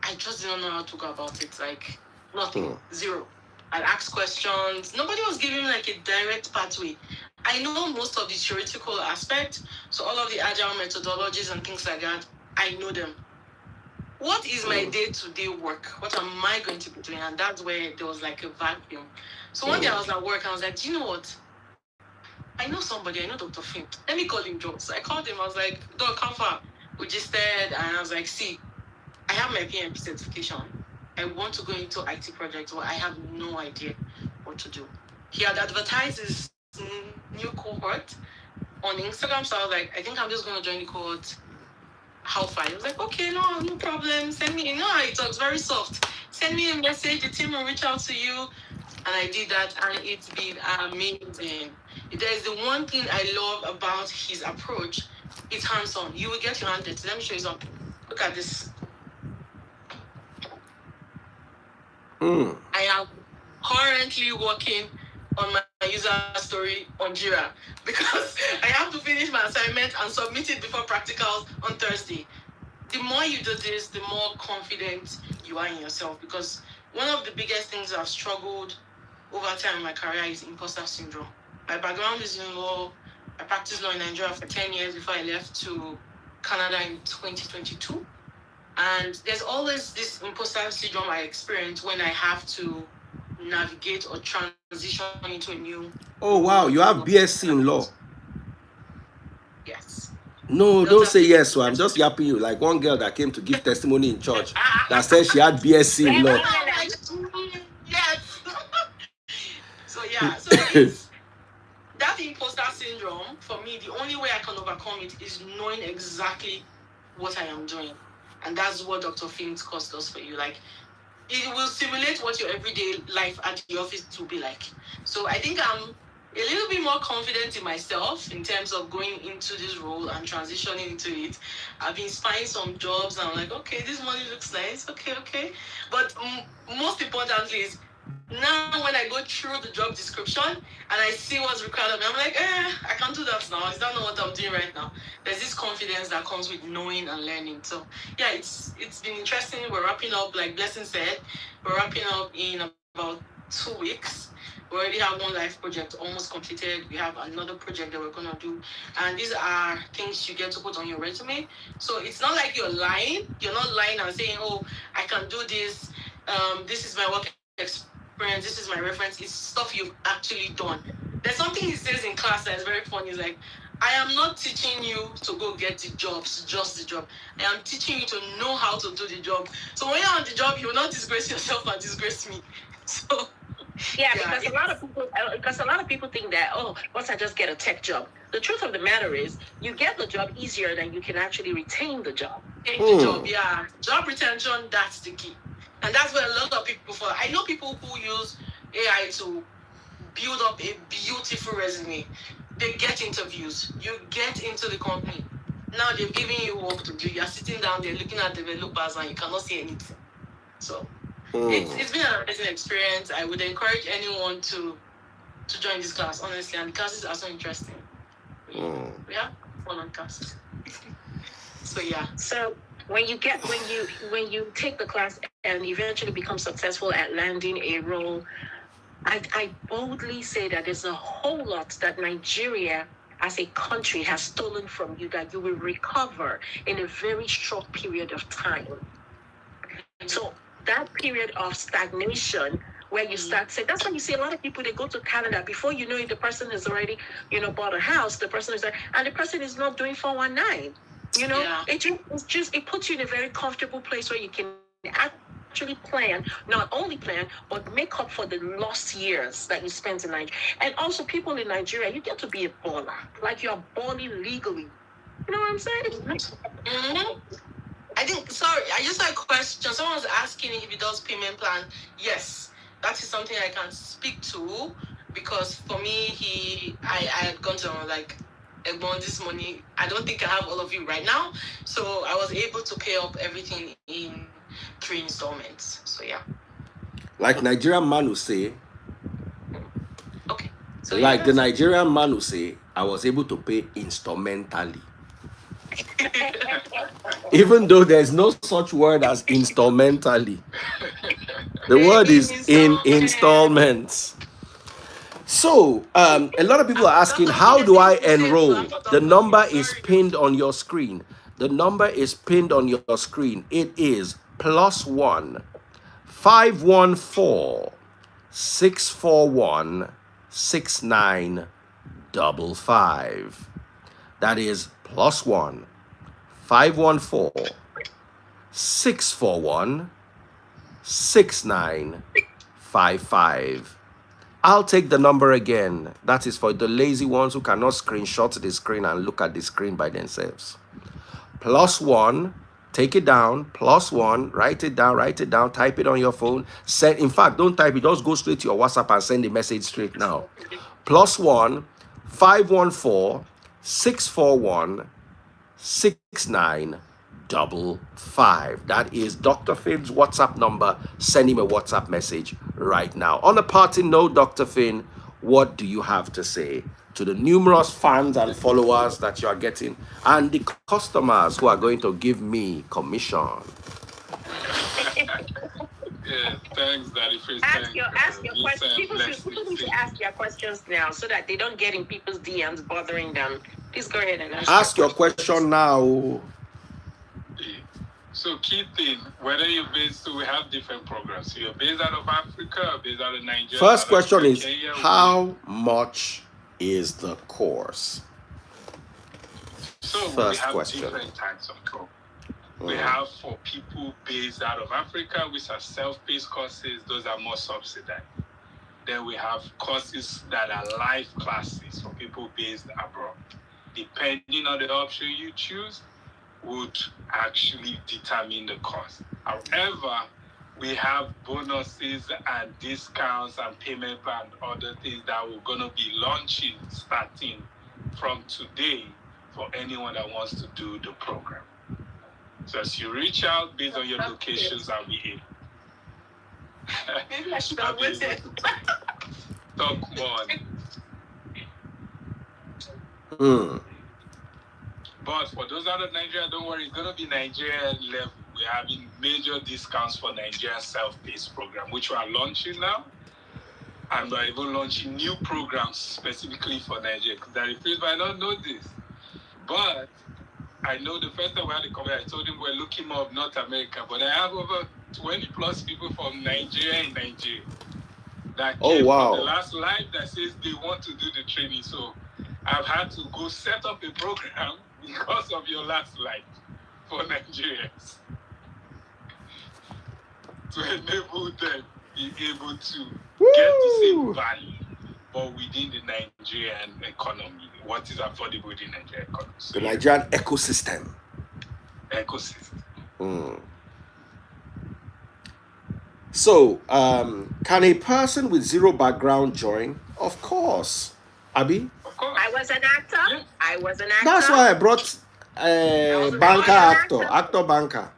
I just didn't know how to go about it. Like, nothing. Zero. I'd ask questions. Nobody was giving me like a direct pathway. I know most of the theoretical aspect, so all of the agile methodologies and things like that, I know them. What is my day-to-day work? What am I going to be doing? And that's where there was like a vacuum. So one day I was at work and I was like, do you know what? I know somebody, I know Dr. Finn. Let me call him Joe. So I called him, I was like, Doc, how far? We just said, and I was like, see, I have my PMP certification. I want to go into IT projects, but I have no idea what to do. He had advertised his new cohort on Instagram, so I was like, I think I'm just going to join the cohort. How far? He was like, okay, no problem. Send me, he talks very soft. Send me a message, the team will reach out to you. And I did that, and it's been amazing. There's the one thing I love about his approach. It's hands-on. You will get your hand dirty. Let me show you something. Look at this. I am currently working on my user story on Jira because I have to finish my assignment and submit it before practicals on Thursday. The more you do this, the more confident you are in yourself, because one of the biggest things I've struggled over time in my career is imposter syndrome. My background is in law. I practiced law in Nigeria for 10 years before I left to Canada in 2022. And there's always this imposter syndrome I experience when I have to navigate or transition into a new. Oh, wow. You have BSc in law. Yes. No, don't say yes. So I'm just yapping you like one girl that came to give testimony in church that said she had BSc in law. Yes. So it's that imposter syndrome. For me, the only way I can overcome it is knowing exactly what I am doing, and that's what Dr. Finn's course does for you. Like, it will simulate what your everyday life at the office will be like. So I think I'm a little bit more confident in myself in terms of going into this role and transitioning into it. I've been spying some jobs and I'm like, okay, this money looks nice. Okay. But most importantly is now when I go through the job description and I see what's required of me, I'm like, I can't do that now. Is that not what I'm doing right now? There's this confidence that comes with knowing and learning. So yeah, it's been interesting. We're wrapping up, like Blessing said, we're wrapping up in about 2 weeks. We already have one live project almost completed. We have another project that we're going to do. And these are things you get to put on your resume. So it's not like you're lying. You're not lying and saying, oh, I can do this. This is my work experience. This is my reference. It's stuff you've actually done. There's something he says in class that is very funny. It's like, I am not teaching you to go get the jobs, just the job. I am teaching you to know how to do the job. So when you're on the job, you will not disgrace yourself and disgrace me. So yeah, because a lot of people think that, oh, once I just get a tech job. The truth of the matter is, you get the job easier than you can actually retain the job. The job, yeah. Job retention, that's the key. And that's where a lot of people fall. I know people who use AI to build up a beautiful resume. They get interviews. You get into the company. Now they've given you work to do. You're sitting down there looking at developers and you cannot see anything. So it's been an amazing experience. I would encourage anyone to join this class, honestly. And the classes are so interesting. We have fun on classes. So yeah. So when you take the class and eventually become successful at landing a role, I boldly say that there's a whole lot that Nigeria as a country has stolen from you that you will recover in a very short period of time. So that period of stagnation where you start saying, that's why you see a lot of people, they go to Canada, before you know it, the person has already, bought a house, the person is there, and the person is not doing 419. It puts you in a very comfortable place where you can actually plan, not only plan, but make up for the lost years that you spent in Nigeria. And also, people in Nigeria, you get to be a baller, like you're balling legally. You know what I'm saying? Mm-hmm. I just had a question. Someone was asking if he does payment plan. Yes, that is something I can speak to, because for me, I had gone to this money. I don't think I have all of you right now, so I was able to pay up everything in 3 installments. So yeah. Like Nigerian man who say. Okay. So like the Nigerian man who say, I was able to pay instrumentally. Even though there's no such word as instrumentally. The word is in installments. So, a lot of people are asking, how do I enroll? The number is pinned on your screen. The number is pinned on your screen. It is +1 514 641 6955. That is +1 514 641 6955. I'll take the number again. That is for the lazy ones who cannot screenshot the screen and look at the screen by themselves. +1, take it down, +1, write it down, type it on your phone. Send, in fact, don't type it, just go straight to your WhatsApp and send the message straight now. +1 514 641 6955. That is Dr. Finn's WhatsApp number. Send him a WhatsApp message right now. On a parting note, Dr. Finn, what do you have to say to the numerous fans and followers that you are getting and the customers who are going to give me commission? Yeah, thanks, Daddy. Ask your questions. People need to ask their questions now so that they don't get in people's DMs bothering them. Please go ahead and ask your question now. So key thing, whether you're based, so we have different programs. So you're based out of Africa or based out of Nigeria. First question is, how much is the course? So we have different types of course. We have for people based out of Africa, which are self-paced courses. Those are more subsidized. Then we have courses that are live classes for people based abroad. Depending on the option you choose, would actually determine the cost. However, we have bonuses and discounts and payment plan and other things that we're going to be launching starting from today for anyone that wants to do the program. So as you reach out based on your locations, I'll be able. Maybe I should have waited. Talk more. But for those out of Nigeria, don't worry, it's going to be Nigeria level. We're having major discounts for Nigeria self-paced program, which we are launching now. And we're even launching new programs specifically for Nigeria. Because the refuse might not know this. But I know the first time we had a conversation, I told him we're looking more of North America. But I have over 20 plus people from Nigeria in Nigeria that came from the last live that says they want to do the training. So I've had to go set up a program because of your last live for Nigerians to enable them be able to get the same value, but within the Nigerian economy. What is affordable within the Nigerian economy? So the Nigerian ecosystem. So, can a person with zero background join? Of course. Abi? I was an actor. Yes. I was an actor. That's why I brought actor banker.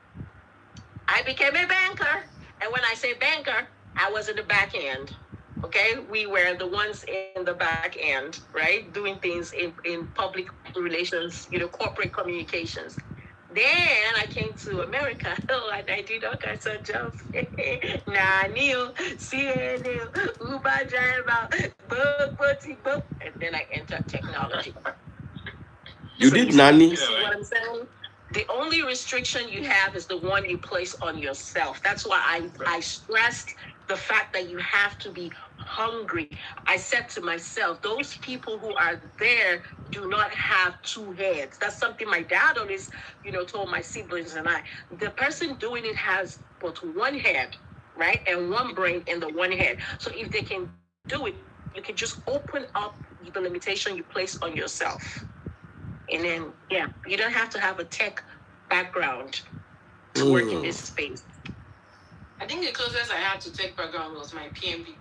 I became a banker. And when I say banker, I was in the back end. Okay? We were the ones in the back end, right? Doing things in public relations, corporate communications. Then I came to America and I did all kinds of jobs. Neil, CNN, Uber driver, and then I entered technology. You did Nani? You see what I'm saying? The only restriction you have is the one you place on yourself. That's why I stressed the fact that you have to be hungry. I said to myself, those people who are there do not have two heads. That's something my dad always, told my siblings and I. The person doing it has but one head, right? And one brain in the one head. So if they can do it, you can just open up the limitation you place on yourself. And then, you don't have to have a tech background to work in this space. I think the closest I had to tech background was my PMP,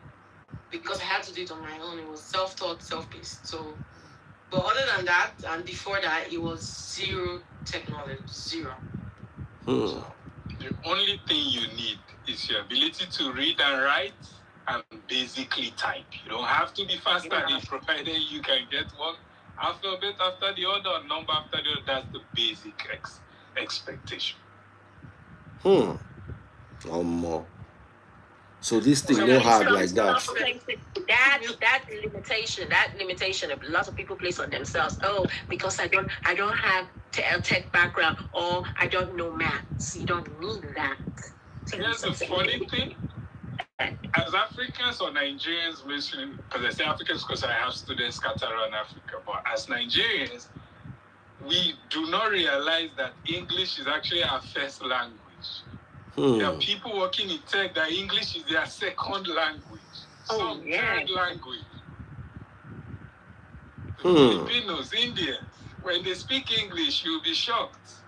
because I had to do it on my own. It was self-taught, self-paced. So, but other than that, and before that, it was zero technology, zero. The only thing you need is your ability to read and write and basically type. You don't have to be fast at it, provided you can get one alphabet after the other, or number after the other. That's the basic expectation. More. So this thing no hard like that. That limitation lots of people place on themselves. Oh, because I don't have a tech background, or I don't know maths. You don't need that. Here's the funny thing. As Africans or Nigerians, because I say Africans because I have students scattered around Africa, but as Nigerians, we do not realize that English is actually our first language. There are people working in tech that English is their second language, third language. Filipinos, Indians, when they speak English, you'll be shocked,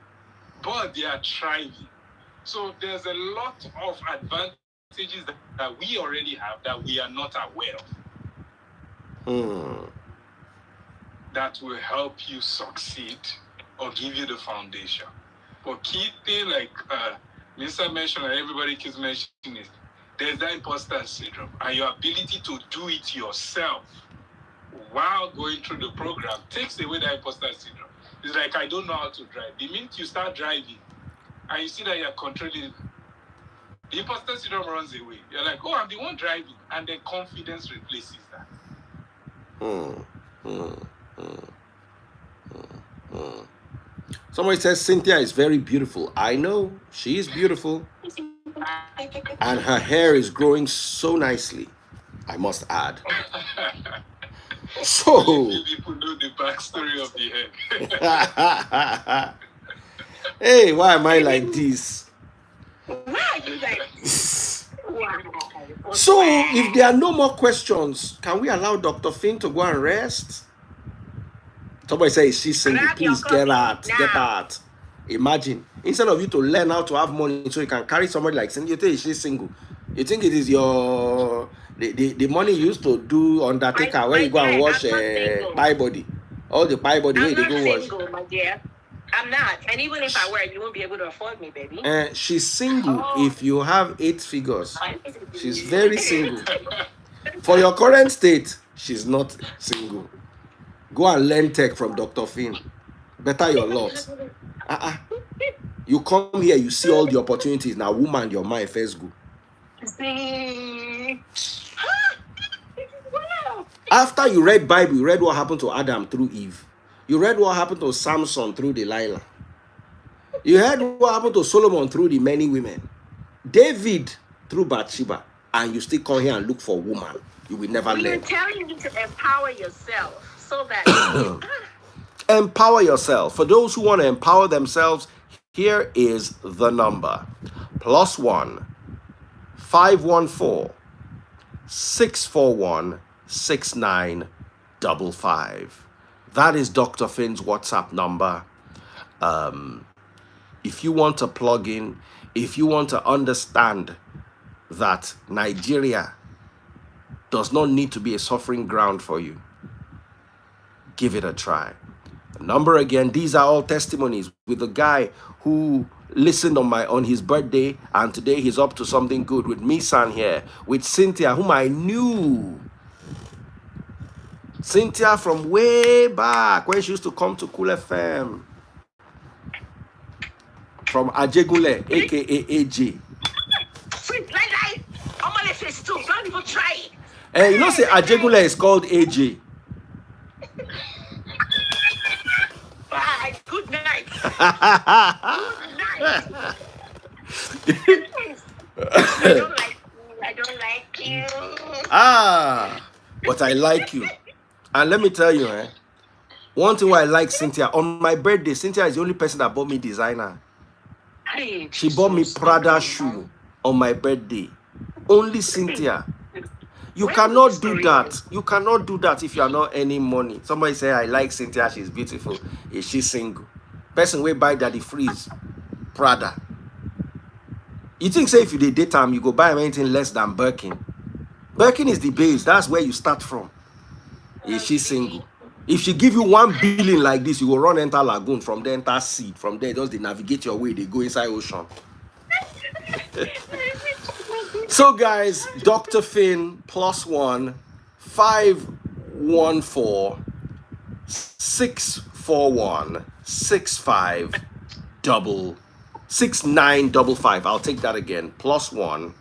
but they are thriving. So there's a lot of advantages that we already have that we are not aware of. That will help you succeed or give you the foundation. But key thing, like Lisa mentioned, and everybody keeps mentioning it, there's that imposter syndrome, and your ability to do it yourself while going through the program takes away that imposter syndrome. It's like, I don't know how to drive. The minute you start driving and you see that you're controlling it, the imposter syndrome runs away. You're like, oh, I'm the one driving, and then confidence replaces that. Somebody says Cynthia is very beautiful. I know, she is beautiful. And her hair is growing so nicely, I must add. So only few people know the backstory of the hair. Hey, why am I like this? Why are you like this? So if there are no more questions, can we allow Dr. Finn to go and rest? Somebody say, is she single? Please get out. Get out. Imagine, instead of you to learn how to have money so you can carry somebody like Cindy, you think she's single. You think it is your the money you used to do Undertaker where you go and wash pie body. All the pie body where they go wash. Single, my dear. I'm not. And even if I were, you won't be able to afford me, baby. She's single if you have 8 figures. She's very single. For your current state, she's not single. Go and learn tech from Dr. Finn. Better your lot. You come here, you see all the opportunities. Now, woman, your mind first go. After you read Bible, you read what happened to Adam through Eve. You read what happened to Samson through Delilah. You heard what happened to Solomon through the many women. David through Bathsheba. And you still come here and look for a woman. You will never learn. We're telling you to empower yourself so that empower yourself. For those who want to empower themselves, here is the number. +1 514 641 6955. That is Dr. Finn's WhatsApp number. If you want to plug in, if you want to understand that Nigeria does not need to be a suffering ground for you, give it a try. The number again, these are all testimonies with a guy who listened on his birthday, and today he's up to something good with Misan here, with Cynthia, whom I knew. Cynthia from way back when she used to come to Cool FM. From Ajegule, aka AJ. Don't even try it. Hey, you know, say Ajegule is called AJ. Bye. Good night. Good night. I don't like you. But I like you. And let me tell you, one thing why I like Cynthia, on my birthday, Cynthia is the only person that bought me designer. Hey, She bought me Prada shoe on my birthday. Only Cynthia. You cannot do that. You cannot do that if you are not earning money. Somebody say, I like Cynthia, she's beautiful. Is she single? Person will buy Daddy Freeze Prada. You think, say, if you date time, you go buy anything less than Birkin. Birkin is the base. That's where you start from. Is she single? If she give you 1 billion like this, you will run enter lagoon, from there enter sea, from there just they navigate your way, they go inside ocean. So guys, Dr. Finn +1 514 641 6955. I'll take that again. +1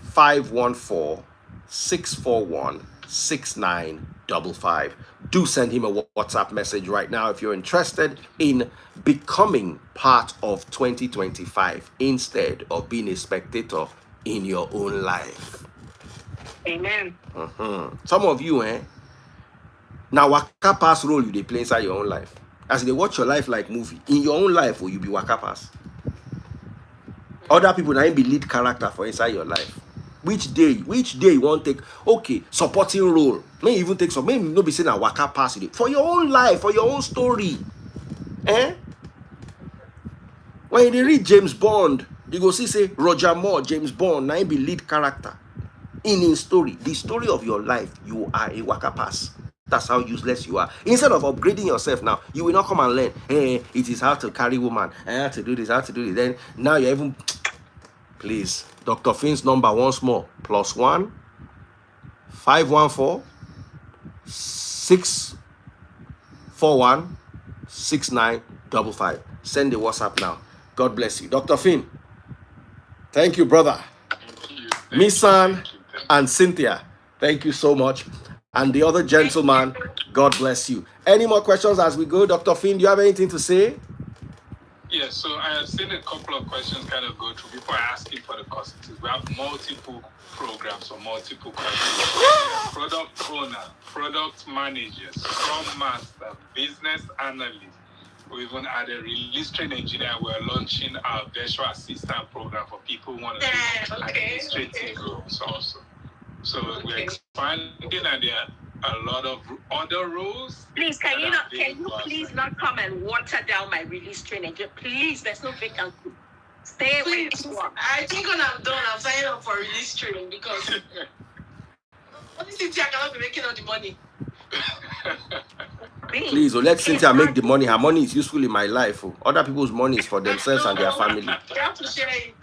514 641 6955. Do send him a WhatsApp message right now if you're interested in becoming part of 2025 instead of being a spectator in your own life. Amen. Some of you, now waka pass role you they play inside your own life. As they watch your life like movie, in your own life, will you be waka pass? Other people now be lead character for inside your life. Which day you want to take, okay, supporting role. May even take some, maybe not be saying a waka pass it for your own life, for your own story. When you read James Bond, you go see say Roger Moore, James Bond, now be lead character. In his story, the story of your life, you are a waka pass. That's how useless you are. Instead of upgrading yourself now, you will not come and learn, hey, it is how to carry woman, and how to do this, how to do this. Then now you're even, please, Dr. Finn's number once more, +1 514 641 6955. Send the WhatsApp now. God bless you. Dr. Finn, thank you, brother. Misan and Cynthia, thank you so much. And the other gentleman, God bless you. Any more questions as we go? Dr. Finn, do you have anything to say? Yes, so I have seen a couple of questions kind of go through before asking for the costs. We have multiple programs or multiple questions. Product owner, product manager, scrum master, business analyst. We even had a release train engineer. We're launching our virtual assistant program for people who want to do administrative roles also. So we're expanding, and there are a lot of other roles. Please, can you please not come and water down my release training? Please, there's no vacancy. Stay away. I think when I'm done, I'm signing up for release training because honestly, I cannot be making all the money. Please, let Cynthia make the money. Her money is useful in my life. Other people's money is for themselves and their family. You have to share it.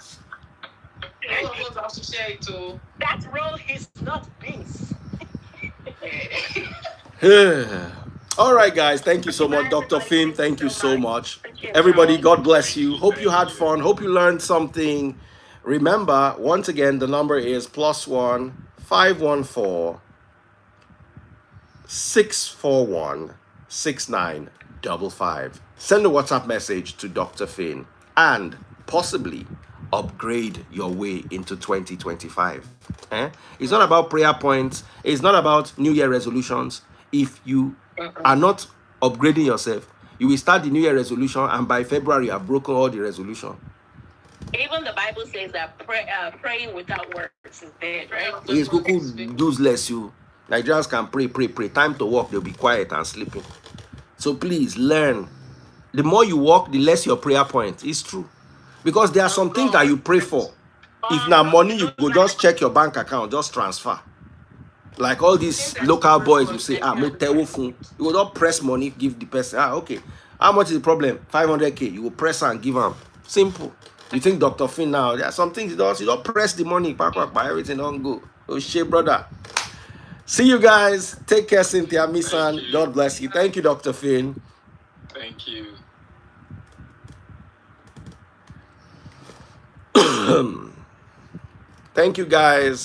All of us have to share it too. That role is not peace. All right, guys. Thank you so much, Dr. Finn. Thank you so much. Everybody, God bless you. Hope you had fun. Hope you learned something. Remember, once again, the number is +1 514 641 6955. Send a WhatsApp message to Dr. Finn and possibly upgrade your way into 2025. It's not about prayer points. It's not about New Year resolutions. If you are not upgrading yourself, you will start the New Year resolution and by February you have broken all the resolution. Even the Bible says that praying without works is dead, right? Yes, Google useless you. Nigerians can pray. Time to work, they'll be quiet and sleeping. So please learn. The more you work, the less your prayer point. It's true. Because there are some things that you pray for. If now money, you go just check your bank account, just transfer. Like all these local boys will say, mo telephone. You will not press money, give the person. Okay. How much is the problem? 500K. You will press and give them. Simple. You think Dr. Finn now, there are some things you don't press the money, back, everything don't go. Oh shit, brother. See you guys. Take care, Cynthia, Misan. God bless you. Thank you, Dr. Finn. Thank you. Thank you, guys.